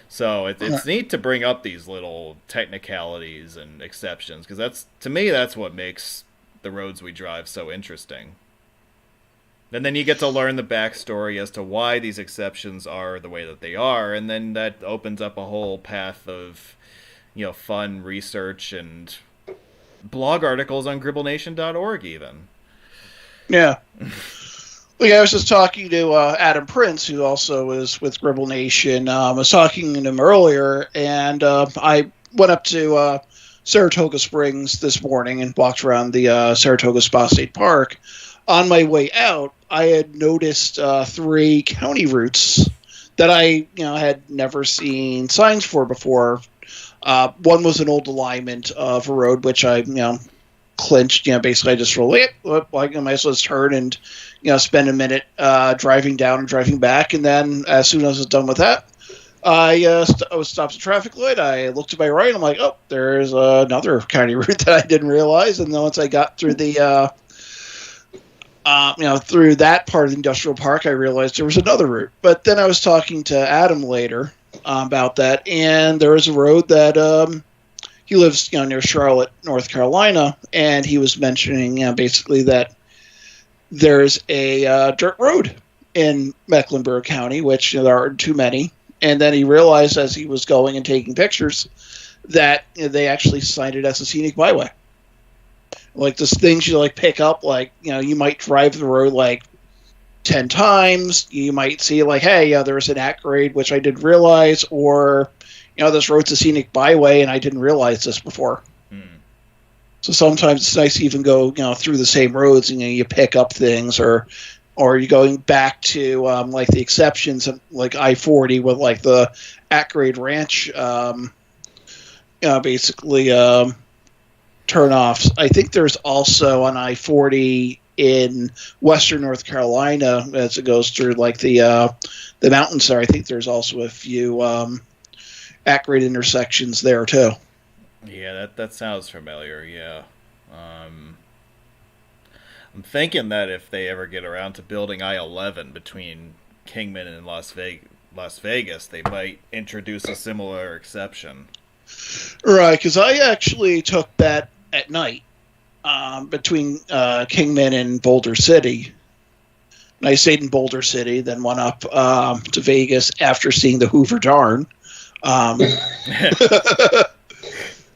So it's neat to bring up these little technicalities and exceptions, because to me that's what makes the roads we drive so interesting. And then you get to learn the backstory as to why these exceptions are the way that they are, and then that opens up a whole path of, fun research and blog articles on GribbleNation.org even. Yeah.
I was just talking to Adam Prince, who also is with Gribble Nation. I was talking to him earlier, and I went up to Saratoga Springs this morning and walked around the Saratoga Spa State Park. On my way out, I had noticed 3 county routes that I had never seen signs for before. One was an old alignment of a road, which I clinched. Basically I just rolled it. I might as well just turn and spend a minute driving down and driving back. And then as soon as I was done with that, I was stopped at a traffic light. I looked to my right. I'm like, oh, there's another county route that I didn't realize. And then once I got through the through that part of the industrial park, I realized there was another route. But then I was talking to Adam later about that, and there was a road that he lives near Charlotte, North Carolina, and he was mentioning basically that there's a dirt road in Mecklenburg County, which there aren't too many. And then he realized as he was going and taking pictures that they actually signed it as a scenic byway. Like those things you pick up, you might drive the road 10 times. You might see hey, there's an at-grade, which I didn't realize, or this road's a scenic byway and I didn't realize this before. So sometimes it's nice to even go through the same roads and you pick up things, or you're going back to the exceptions like I-40 with the at-grade ranch basically turnoffs. I think there's also on I-40 in western North Carolina as it goes through the mountains there. I think there's also a few at-grade intersections there too.
Yeah, that sounds familiar. Yeah, I'm thinking that if they ever get around to building I-11 between Kingman in Las Vegas, they might introduce a similar exception.
Right, because I actually took that at night between Kingman and Boulder City. And I stayed in Boulder City, then went up to Vegas after seeing the Hoover Darn.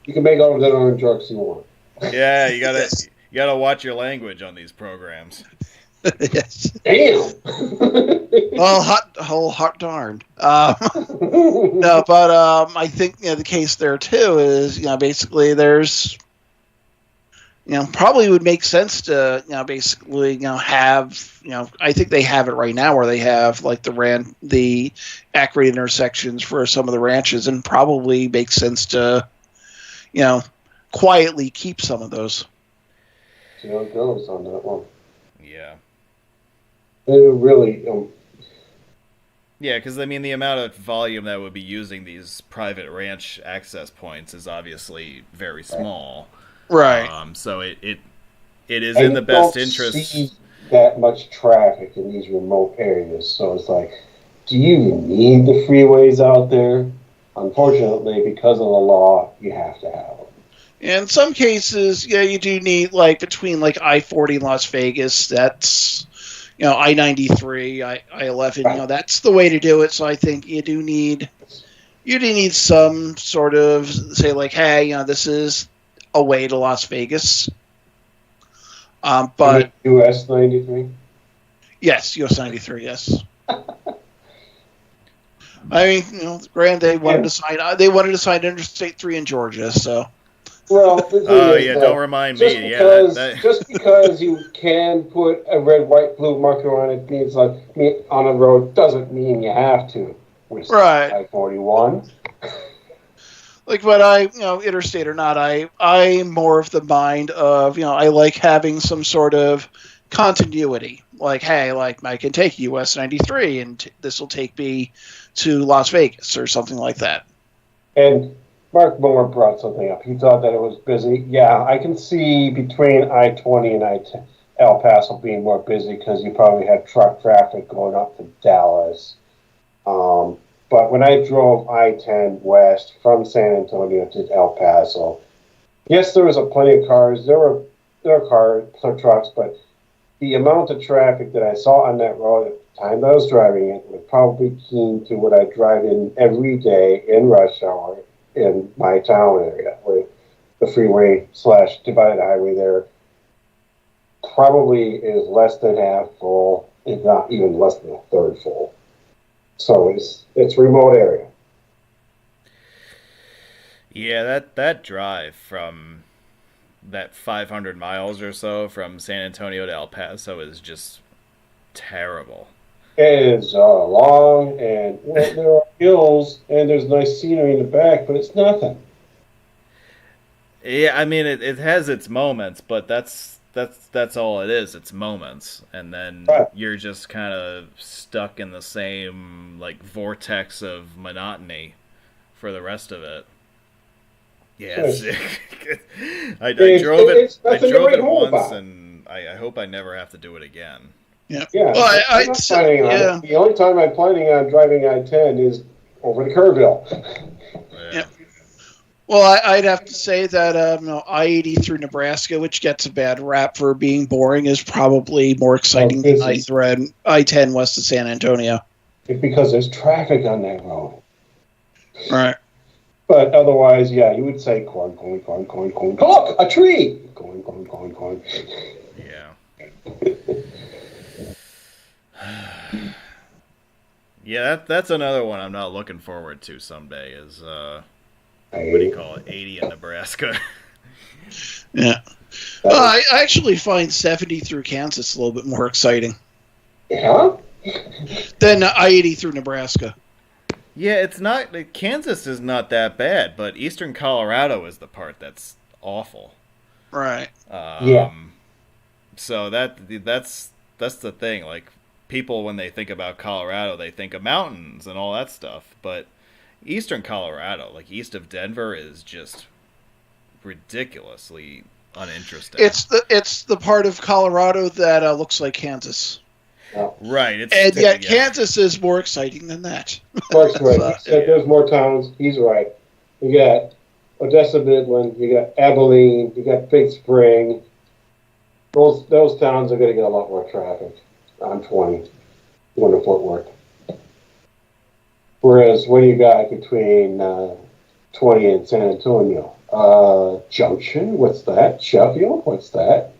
You can make all of that on drugs you want.
Yeah, you gotta watch your language on these programs.
Yes.
Damn.
Well, hot darn. No, but I think the case there too is basically there's probably would make sense to basically have I think they have it right now where they have like the accurate intersections for some of the ranches, and probably makes sense to quietly keep some of those.
See how it goes on that one.
Yeah.
It really.
Yeah, because I mean, the amount of volume that would be using these private ranch access points is obviously very small.
Right.
So it is in the best interest.
See that much traffic in these remote areas, so it's like, do you need the freeways out there? Unfortunately, because of the law, you have to have them.
In some cases, you do need between I-40 Las Vegas. That's I-93, I-11. That's the way to do it. So I think you do need some sort of say hey, this is a way to Las Vegas. But
US 93.
Yes, US 93. Yes. I mean, granted, they wanted to sign Interstate 3 in Georgia, so.
Well,
don't remind me.
Just because you can put a red, white, blue marker on it means on a road doesn't mean you have to.
Right.
I-41.
But interstate or not, I'm more of the mind of I like having some sort of continuity. I can take US 93 and this will take me to Las Vegas or something like that.
And Mark Miller brought something up. He thought that it was busy. Yeah, I can see between I-20 and I-10, El Paso being more busy because you probably had truck traffic going up to Dallas. But when I drove I-10 west from San Antonio to El Paso, yes, there was plenty of cars. There were cars, some trucks, but the amount of traffic that I saw on that road at the time that I was driving it was probably keen to what I drive in every day in rush hour in my town area, where the freeway / divided highway there probably is less than half full, if not even less than a third full. So it's remote area.
Yeah, that drive from that 500 miles or so from San Antonio to El Paso is just terrible.
It's long, and there are hills, and there's nice scenery in the back, but it's nothing.
Yeah, I mean, it has its moments, but that's all it is. It's moments, and then you're just kind of stuck in the same vortex of monotony for the rest of it. Yeah, I drove it once, and I hope I never have to do it again.
Yeah.
Well, the only time I'm planning on driving I-10 is over to Kerrville.
Yeah. Well, I'd have to say that I-80 through Nebraska, which gets a bad rap for being boring, is probably more exciting than I-10 west of San Antonio.
It's because there's traffic on that road.
Right.
But otherwise, yeah, you would say corn. Look, a tree! Corn.
Yeah. Yeah, that's another one I'm not looking forward to someday is, what do you call it, 80 in Nebraska.
Yeah. I actually find 70 through Kansas a little bit more exciting.
Yeah?
Than I-80 through Nebraska.
Yeah, it's not, Kansas is not that bad, but eastern Colorado is the part that's awful.
Right.
Yeah.
So that's the thing, people, when they think about Colorado, they think of mountains and all that stuff, but eastern Colorado, east of Denver, is just ridiculously uninteresting.
It's the part of Colorado that looks like Kansas.
Right.
And yet Kansas is more exciting than that.
Mark's right. He said there's more towns. He's right. You got Odessa, Midland. You got Abilene. You got Big Spring. Those towns are going to get a lot more traffic on 20 going to Fort Worth. Whereas, what do you got between 20 and San Antonio? Junction? What's that? Sheffield? What's that?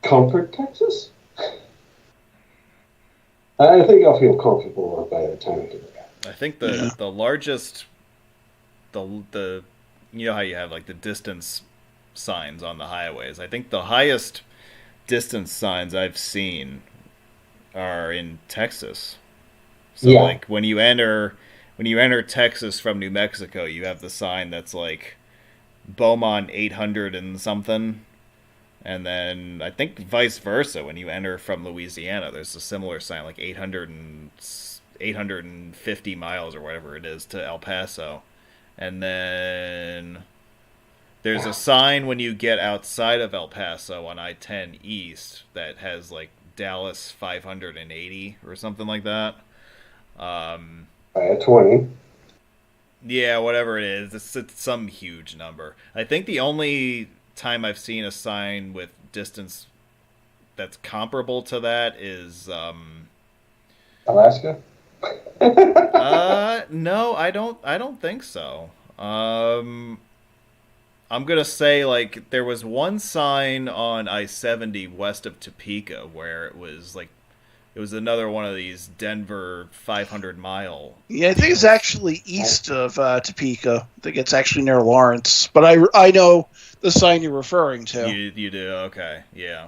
Comfort, Texas? I think I'll feel comfortable by the time I get there.
I think the largest, the you know how you have like the distance signs on the highways. I think the highest distance signs I've seen are in Texas. So like when you enter Texas from New Mexico, you have the sign that's like Beaumont 800 and something. And then I think vice versa, when you enter from Louisiana, there's a similar sign, like 850 miles or whatever it is to El Paso. And then there's a sign when you get outside of El Paso on I-10 East that has like Dallas 580 or something like that.
At 20.
Yeah, whatever it is. It's some huge number. I think the only time I've seen a sign with distance that's comparable to that is
Alaska.
No, I don't think so. I'm gonna say like there was one sign on I-70 west of Topeka where it was another one of these Denver 500 mile.
Yeah, I think it's actually east of Topeka. I think it's actually near Lawrence, but I know the sign you're referring to.
You do, okay, yeah.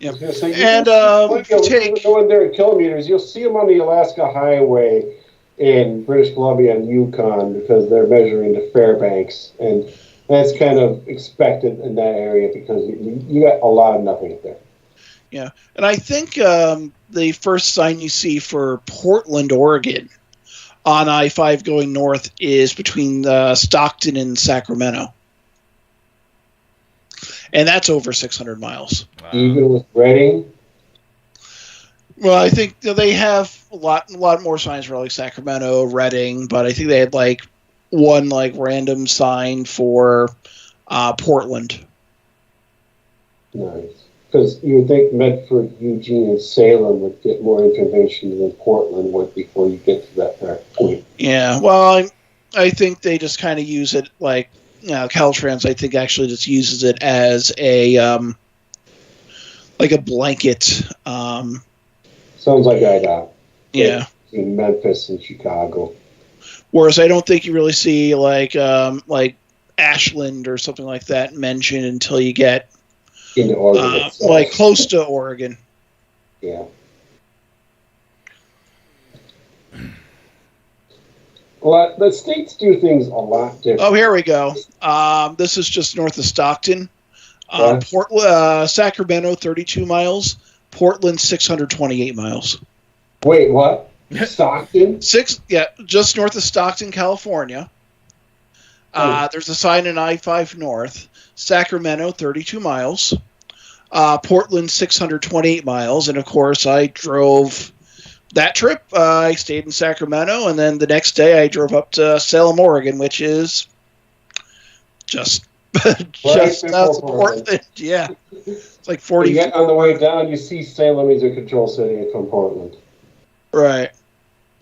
Yep.
And going there in kilometers, you'll see them on the Alaska Highway in British Columbia and Yukon because they're measuring the Fairbanks, and that's kind of expected in that area because you got a lot of nothing there.
Yeah, and I think the first sign you see for Portland, Oregon, on I-5 going north is between Stockton and Sacramento. And that's over 600 miles.
Wow.
Even with Reading?
Well, I think they have a lot more signs for like Sacramento, Reading, but I think they had like one like random sign for Portland.
Nice. Because you would think Medford, Eugene, and Salem would get more information than Portland would before you get to that point.
Yeah, well, I think they just kind of use it like, Caltrans, I think, actually just uses it as a like a blanket.
Sounds like I got.
Yeah.
In Memphis and Chicago.
Whereas I don't think you really see like Ashland or something like that mentioned until you get
into Oregon
like close to Oregon.
Yeah. Well, the states do things a lot different.
Oh, here we go. This is just north of Stockton. Sacramento, 32 miles. Portland, 628 miles.
Wait, what? Stockton?
Just north of Stockton, California. There's a sign in I-5 North. Sacramento, 32 miles. Portland, 628 miles. And, of course, I drove that trip. I stayed in Sacramento, and then the next day I drove up to Salem, Oregon, which is just south of Portland. Yeah. It's like 40.
You get on the way down, you see Salem is a control city from Portland.
Right.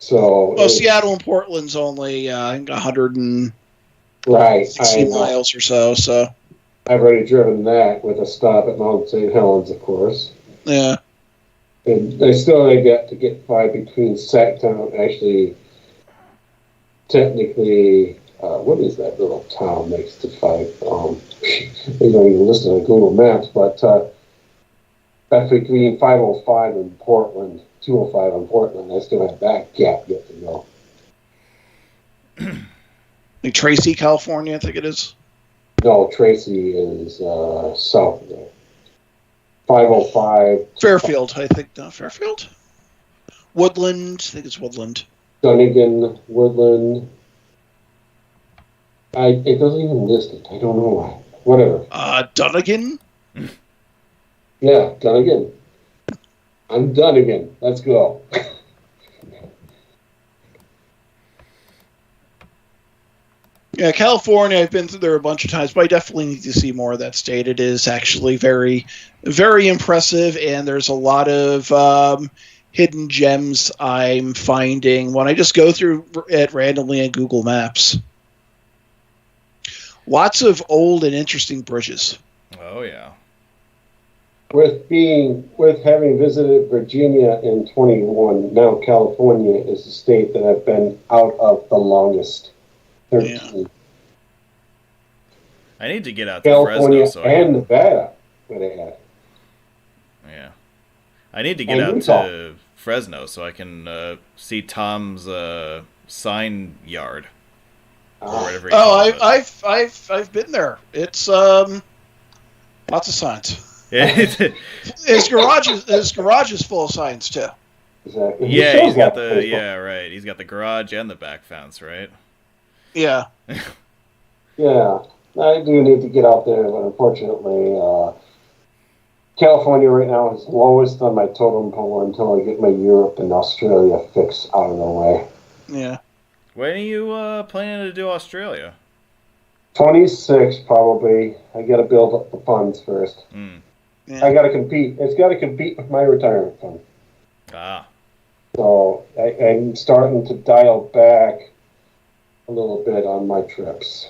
So
Seattle and Portland's only I think 160 miles or so. So
I've already driven that with a stop at Mount St. Helens, of course.
Yeah.
And I still got to get by between Sacktown, actually, technically, what is that little town next to 5? They don't even list it on Google Maps, but that's between 505 and Portland, 205 and Portland. I still have that gap yet to go.
Like Tracy, California, I think it is.
No, Tracy is south of there. 505.
Fairfield, I think. No, Fairfield? Woodland. I think it's Woodland.
Dunnigan, Woodland. It doesn't even list it. I don't know why. Whatever.
Dunnigan?
Yeah, done again. I'm done again. Let's go.
Yeah, California, I've been through there a bunch of times, but I definitely need to see more of that state. It is actually very, very impressive, and there's a lot of hidden gems I'm finding when I just go through it randomly in Google Maps. Lots of old and interesting bridges.
Oh, yeah.
With having visited Virginia in 21, now California is the state that I've been out of the longest. 13.
Yeah. I need to get out to
California
Fresno.
And Nevada, where they had.
Yeah. I need to get out to Fresno so I can see Tom's sign yard. Or whatever
I've been there. It's lots of signs.
Yeah.
His garage is full of signs too.
Exactly.
Yeah, he's got right. He's got the garage and the back fence, right?
Yeah.
Yeah, I do need to get out there, but unfortunately, California right now is lowest on my totem pole until I get my Europe and Australia fix out of the way.
Yeah.
When are you planning to do Australia?
26, probably. I got to build up the funds first.
Yeah.
I got to compete. It's got to compete with my retirement fund. So I'm starting to dial back a little bit on my trips.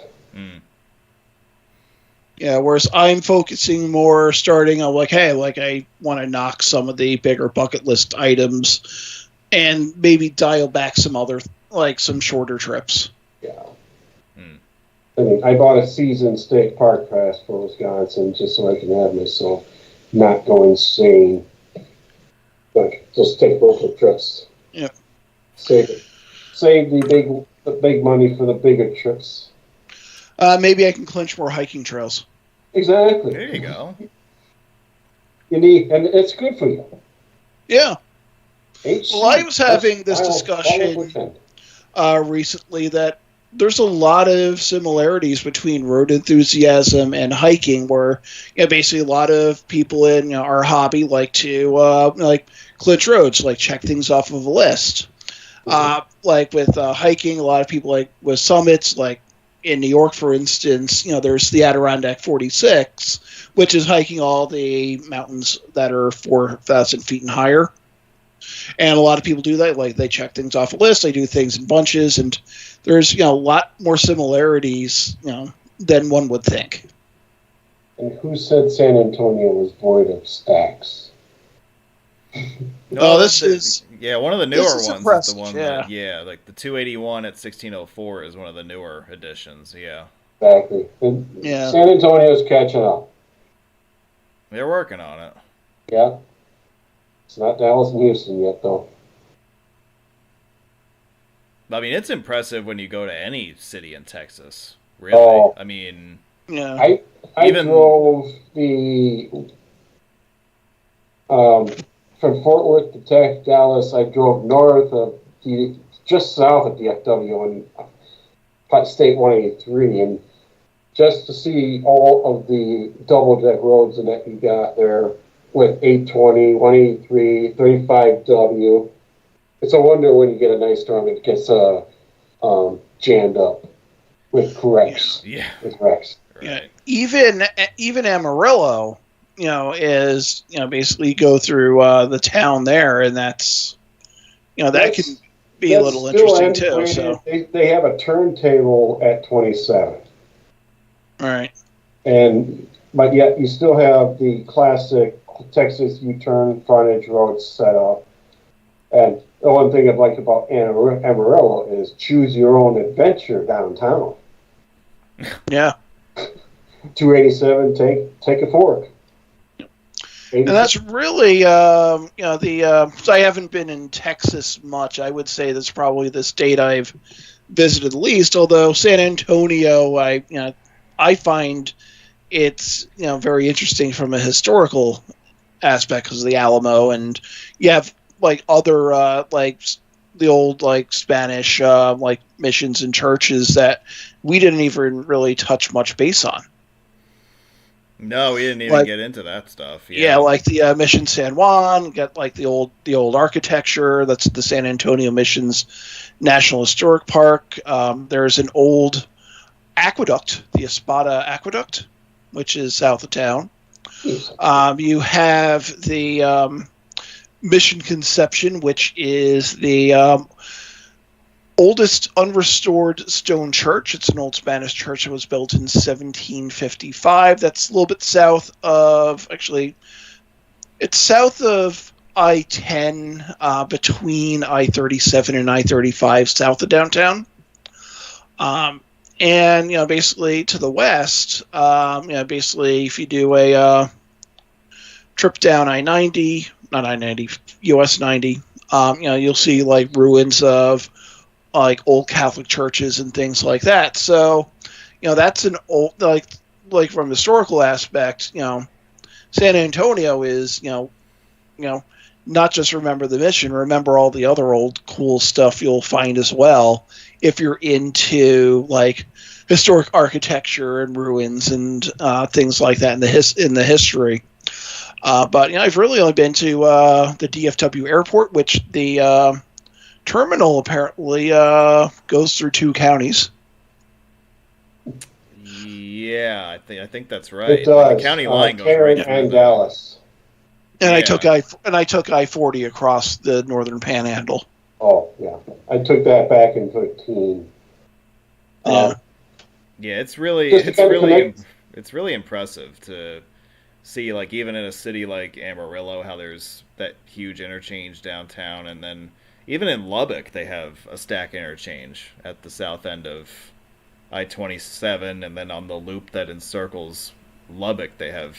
Yeah, whereas I'm focusing more starting on I want to knock some of the bigger bucket list items and maybe dial back some other, some shorter trips.
Yeah. I mean, I bought a season state park pass for Wisconsin just so I can have myself not go insane. But just take local trips.
Yeah.
Save the big money for the bigger trips.
Maybe I can clinch more hiking trails.
Exactly.
There you go.
And it's good for you.
Yeah. Well, I was having this discussion recently that there's a lot of similarities between road enthusiasm and hiking, where basically a lot of people in our hobby like to clinch roads, check things off of a list. With hiking, a lot of people with summits, in New York, for instance, there's the Adirondack 46, which is hiking all the mountains that are 4,000 feet and higher. And a lot of people do that. They check things off a list. They do things in bunches. And there's, a lot more similarities, than one would think.
And who said San Antonio was void of stacks?
No,
this is...
Yeah, one of the newer ones is the one
yeah.
The 281 at 1604 is one of the newer editions, yeah.
Exactly. San Antonio's catching up.
They're working on it.
Yeah. It's not Dallas and Houston yet, though.
I mean, it's impressive when you go to any city in Texas, really.
Oh.
I mean...
Yeah. I drove from Fort Worth to Dallas. I drove north of just south of DFW on State 183, and just to see all of the double deck roads that you got there with 820, 183, 35W. It's a wonder when you get a nice storm it gets jammed up with wrecks.
Yeah.
With wrecks.
Right.
Yeah. Even Amarillo, is, basically go through the town there, and that's, that can be a little interesting too. So
they have a turntable at 27.
All right.
But yet you still have the classic Texas U-turn frontage roads set up. And the one thing I like about Amarillo is choose your own adventure downtown.
Yeah.
287, take a fork.
And that's really, so I haven't been in Texas much. I would say that's probably the state I've visited least. Although San Antonio, I find it's very interesting from a historical aspect because of the Alamo, and you have other the old Spanish missions and churches that we didn't even really touch much base on.
No, we didn't even get into that stuff.
Yeah, like the Mission San Juan, got like the old architecture. That's the San Antonio Missions National Historic Park. There's an old aqueduct, the Espada Aqueduct, which is south of town. You have the Mission Conception, which is the oldest unrestored stone church. It's an old Spanish church that was built in 1755. That's a little bit south of, actually, it's south of I-10, between I-37 and I-35, south of downtown. And, basically to the west, basically if you do a trip down I-90, not I-90, US 90, you'll see like ruins of like old Catholic churches and things like that. So, that's an old, like from a historical aspect, San Antonio is, not just remember the mission, remember all the other old cool stuff you'll find as well if you're into like historic architecture and ruins and things like that in the history. But I've really only been to the DFW airport, which the terminal apparently goes through 2 counties.
Yeah, I think that's right.
It does.
The county line goes
Tarrant
right through
and
there.
Dallas.
And I took I-40 across the northern Panhandle.
Oh yeah, I took that back in 13.
Yeah.
Yeah, it's really impressive to see, like, even in a city like Amarillo, how there's that huge interchange downtown, and then even in Lubbock they have a stack interchange at the south end of I-27, and then on the loop that encircles Lubbock they have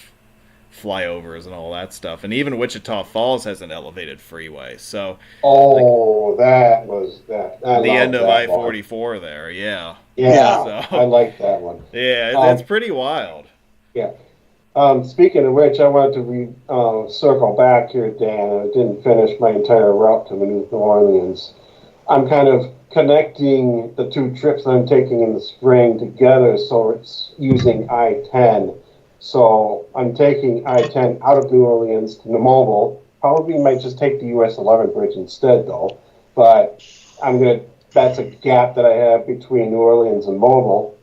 flyovers and all that stuff, and even Wichita Falls has an elevated freeway. So
that was that.
The end of I-44 there, yeah.
Yeah,
so,
I like that one.
Yeah, it's pretty wild.
Yeah. Speaking of which, I wanted to circle back here, Dan. I didn't finish my entire route to New Orleans. I'm kind of connecting the 2 trips I'm taking in the spring together, so it's using I-10. So I'm taking I-10 out of New Orleans to Mobile. Probably might just take the US 11 bridge instead, though. But that's a gap that I have between New Orleans and Mobile.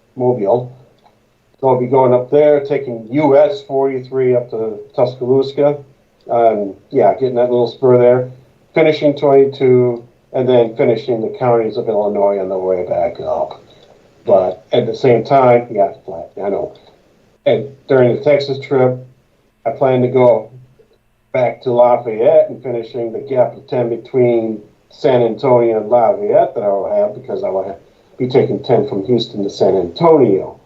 So I'll be going up there, taking US 43 up to Tuscaloosa. Getting that little spur there. Finishing 22, and then finishing the counties of Illinois on the way back up. But at the same time, flat, I know. And during the Texas trip, I plan to go back to Lafayette and finishing the gap of 10 between San Antonio and Lafayette that I will have, because I will be taking 10 from Houston to San Antonio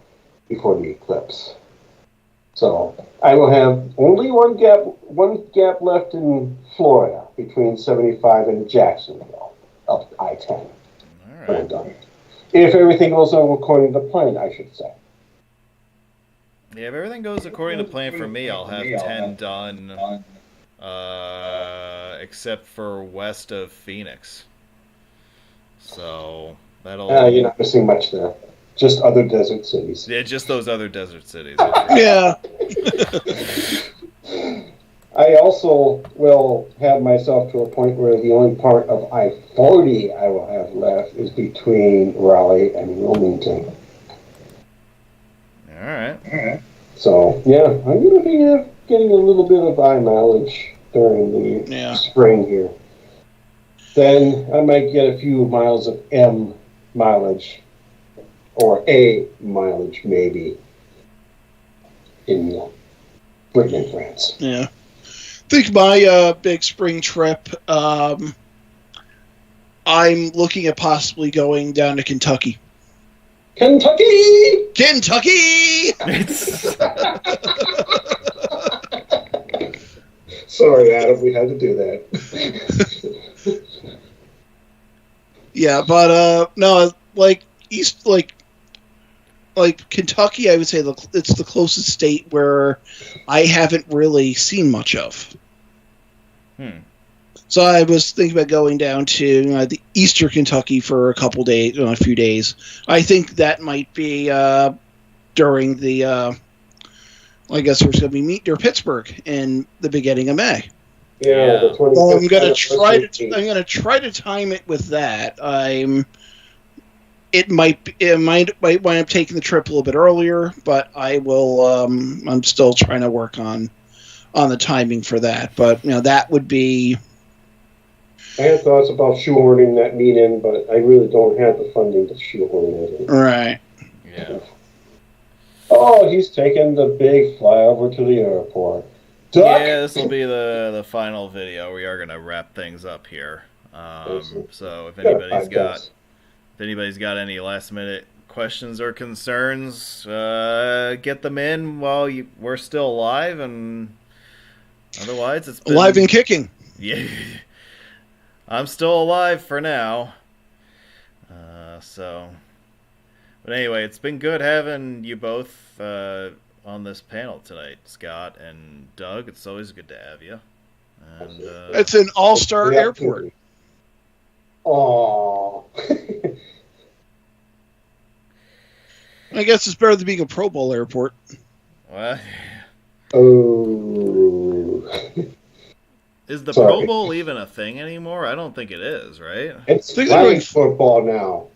before the eclipse. So I will have only one gap left in Florida between 75 and Jacksonville up I-10.
All right.
When I'm done. If everything goes on according to plan, I should say.
Yeah, if everything goes according to plan for me, I'll have 10 done, except for west of Phoenix. So that'll...
You're not missing much there. Just other desert cities.
Yeah, just those other desert cities.
Yeah.
I also will have myself to a point where the only part of I-40 I will have left is between Raleigh and Wilmington.
All right.
So, yeah, I'm going to be getting a little bit of I mileage during the spring here. Then I might get a few miles of M mileage, or A mileage maybe, in Britain and France.
Yeah. I think my big spring trip, I'm looking at possibly going down to Kentucky.
Kentucky! Sorry, Adam, we had to do that.
Yeah, but no, like East, like Kentucky, I would say it's the closest state where I haven't really seen much of. So I was thinking about going down to the Eastern Kentucky for a few days. I think that might be during the I guess there's going to be meet near Pittsburgh in the beginning of May.
Yeah, the 25th.
Well, I'm going to try to time it with that. It might wind up taking the trip a little bit earlier, but I will. I'm still trying to work on the timing for that. But that would be.
I had thoughts about shoehorning that meet in, but I really don't have the funding to shoehorn it in.
Right.
Yeah.
Oh, he's taking the big flyover to the airport. Duck!
Yeah, this will be the final video. We are going to wrap things up here. So if anybody's got any last minute questions or concerns, get them in while we're still alive, and otherwise it's been
alive and kicking.
Yeah, I'm still alive for now. But anyway, it's been good having you both on this panel tonight, Scott and Doug. It's always good to have you. And
it's an all-star airport.
Oh.
I guess it's better than being a Pro Bowl airport.
What?
Oh.
Is the Pro Bowl even a thing anymore? I don't think it is, right?
It's flag football now.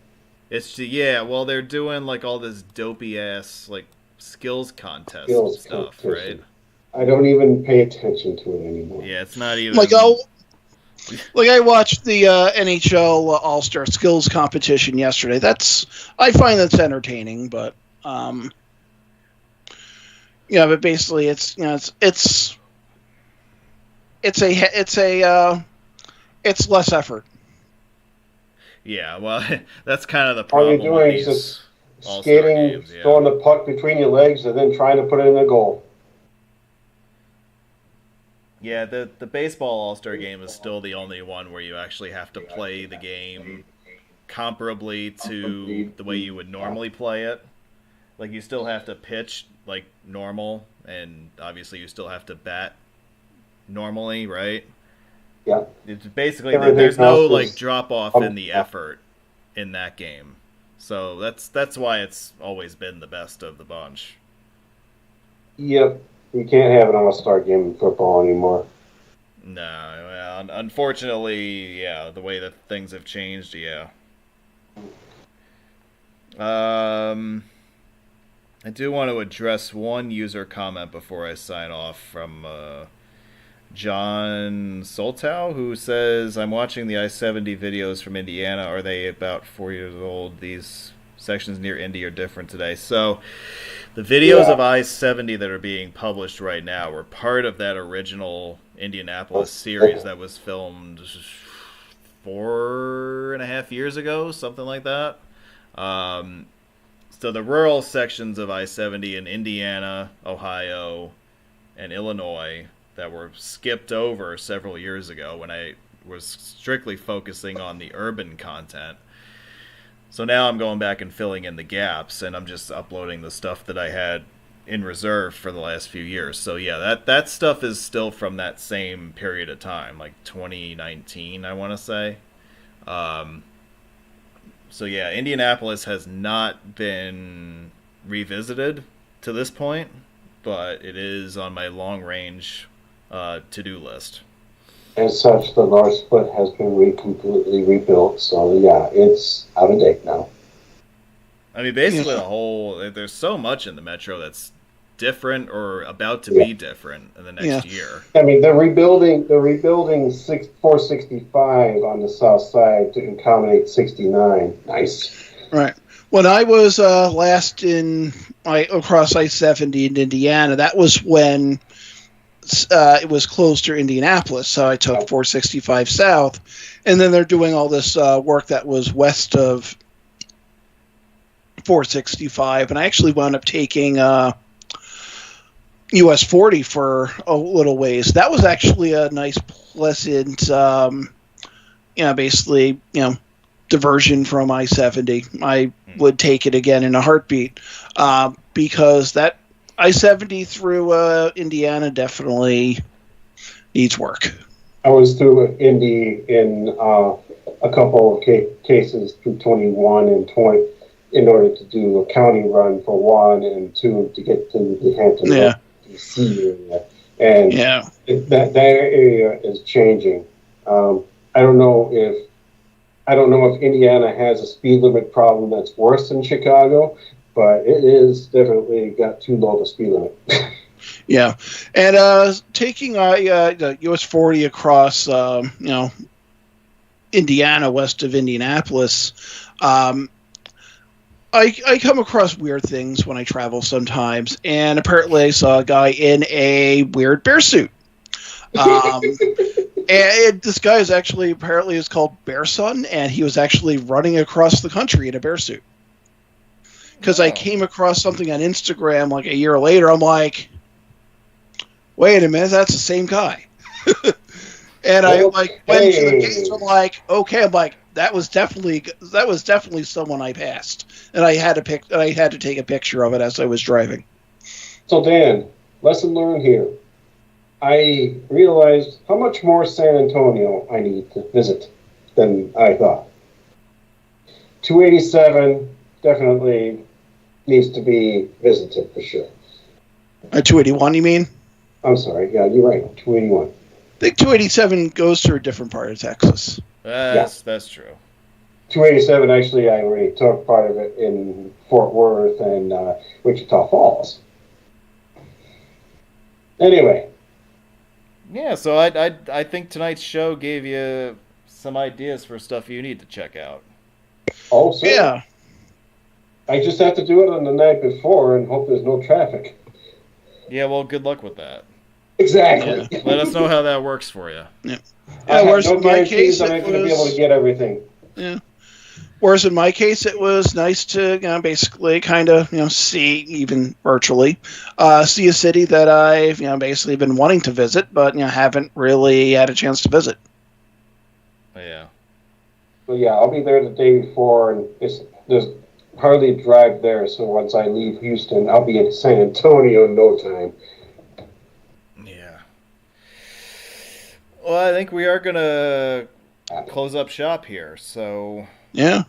Well, they're doing like all this dopey ass like skills contests and stuff, right?
I don't even pay attention to it anymore.
Yeah, it's not even
like I watched the NHL All-Star Skills competition yesterday. I find that's entertaining, but but basically it's less effort.
Yeah, well, that's kind of the problem.
All you're doing is just skating, games, throwing the puck between your legs, and then trying to put it in the goal.
Yeah, the baseball All-Star game is still the only one where you actually have to play the game comparably to the way you would normally play it. Like, you still have to pitch like normal, and obviously you still have to bat normally, right?
Yeah.
It's basically there's no like drop off in the effort in that game. So that's why it's always been the best of the bunch.
Yep. You can't have an all-star game in football anymore.
No, well, unfortunately, yeah, the way that things have changed, yeah. I do want to address one user comment before I sign off from John Soltow, who says, I'm watching the I-70 videos from Indiana. Are they about 4 years old? These sections near Indy are different today. So the videos of I-70 that are being published right now were part of that original Indianapolis series that was filmed 4.5 years ago, something like that. So the rural sections of I-70 in Indiana, Ohio, and Illinois that were skipped over several years ago when I was strictly focusing on the urban content. So now I'm going back and filling in the gaps, and I'm just uploading the stuff that I had in reserve for the last few years. So yeah, that stuff is still from that same period of time, like 2019, I want to say. So yeah, Indianapolis has not been revisited to this point, but it is on my long-range to-do list.
As such, the north split has been completely rebuilt, so yeah, it's out of date now.
I mean, basically there's so much in the metro that's different or about to be different in the next year.
I mean, they're rebuilding 465 on the south side to accommodate 69. Nice.
Right. When I was last across I-70 in Indiana, that was when it was closed to Indianapolis, so I took 465 south, and then they're doing all this work that was west of 465, and I actually wound up taking US 40 for a little ways. That was actually a nice, pleasant, basically, diversion from I-70. I would take it again in a heartbeat because that I-70 through Indiana definitely needs work.
I was through Indy in a couple of cases through 21 and 20 in order to do a county run for one and two to get to the Hampton D.C. area, and
Yeah.
that area is changing. I don't know if Indiana has a speed limit problem that's worse than Chicago, but it is definitely got too low of a speed limit.
Yeah, and taking the US 40 across, Indiana, west of Indianapolis, I come across weird things when I travel sometimes, and apparently I saw a guy in a weird bear suit. And this guy is actually apparently is called Bear Son, and he was actually running across the country in a bear suit. Because I came across something on Instagram like a year later, I'm like, wait a minute, that's the same guy. And I like went to the page. I'm like, okay. I'm like, that was definitely someone I passed, and I had to take a picture of it as I was driving.
So Dan, lesson learned here. I realized how much more San Antonio I need to visit than I thought. 287 definitely needs to be visited for sure.
281, you mean?
I'm sorry. Yeah, you're right. 281.
I think 287 goes through a different part of Texas.
That's true.
287, actually, I already took part of it in Fort Worth and Wichita Falls. Anyway.
Yeah, so I think tonight's show gave you some ideas for stuff you need to check out.
Oh, sir.
Yeah.
I just have to do it on the night before and hope there's no traffic.
Yeah, well, good luck with that.
Exactly.
Yeah. Let us know how that works for you.
Yeah.
Whereas in my case, I'm not going to be able to get everything.
Yeah. Whereas in my case, it was nice to basically kind of see, even virtually, see a city that I've basically been wanting to visit, but haven't really had a chance to visit.
Yeah.
Well, yeah, I'll be there the day before, and there's hardly a drive there. So once I leave Houston, I'll be in San Antonio in no time.
Yeah. Well, I think we are gonna close up shop here. So
yeah.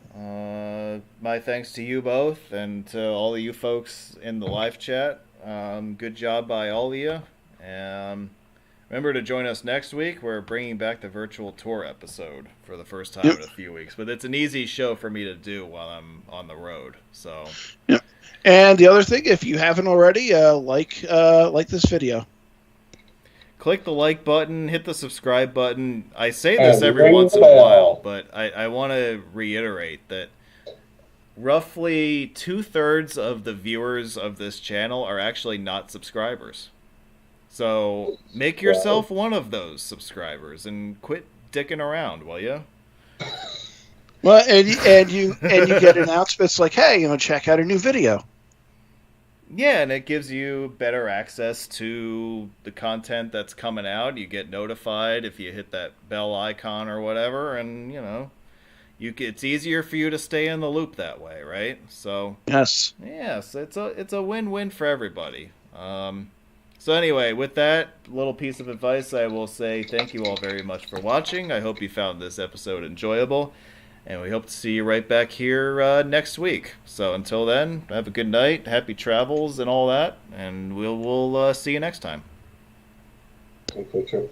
My thanks to you both and to all of you folks in the live chat. Good job by all of you. Remember to join us next week. We're bringing back the virtual tour episode for the first time in a few weeks. But it's an easy show for me to do while I'm on the road. So.
Yep. And the other thing, if you haven't already, like this video.
Click the like button, hit the subscribe button. I say this every once in a while, but I want to reiterate that roughly 2/3 of the viewers of this channel are actually not subscribers. So make yourself one of those subscribers and quit dicking around, will you?
Well, and you get announcements like, hey, check out a new video.
Yeah, and it gives you better access to the content that's coming out. You get notified if you hit that bell icon or whatever, and it's easier for you to stay in the loop that way, right? So
yes,
it's a win-win for everybody. So anyway, with that little piece of advice, I will say thank you all very much for watching. I hope you found this episode enjoyable. And we hope to see you right back here next week. So until then, have a good night, happy travels, and all that. And we'll see you next time.
Okay, sure.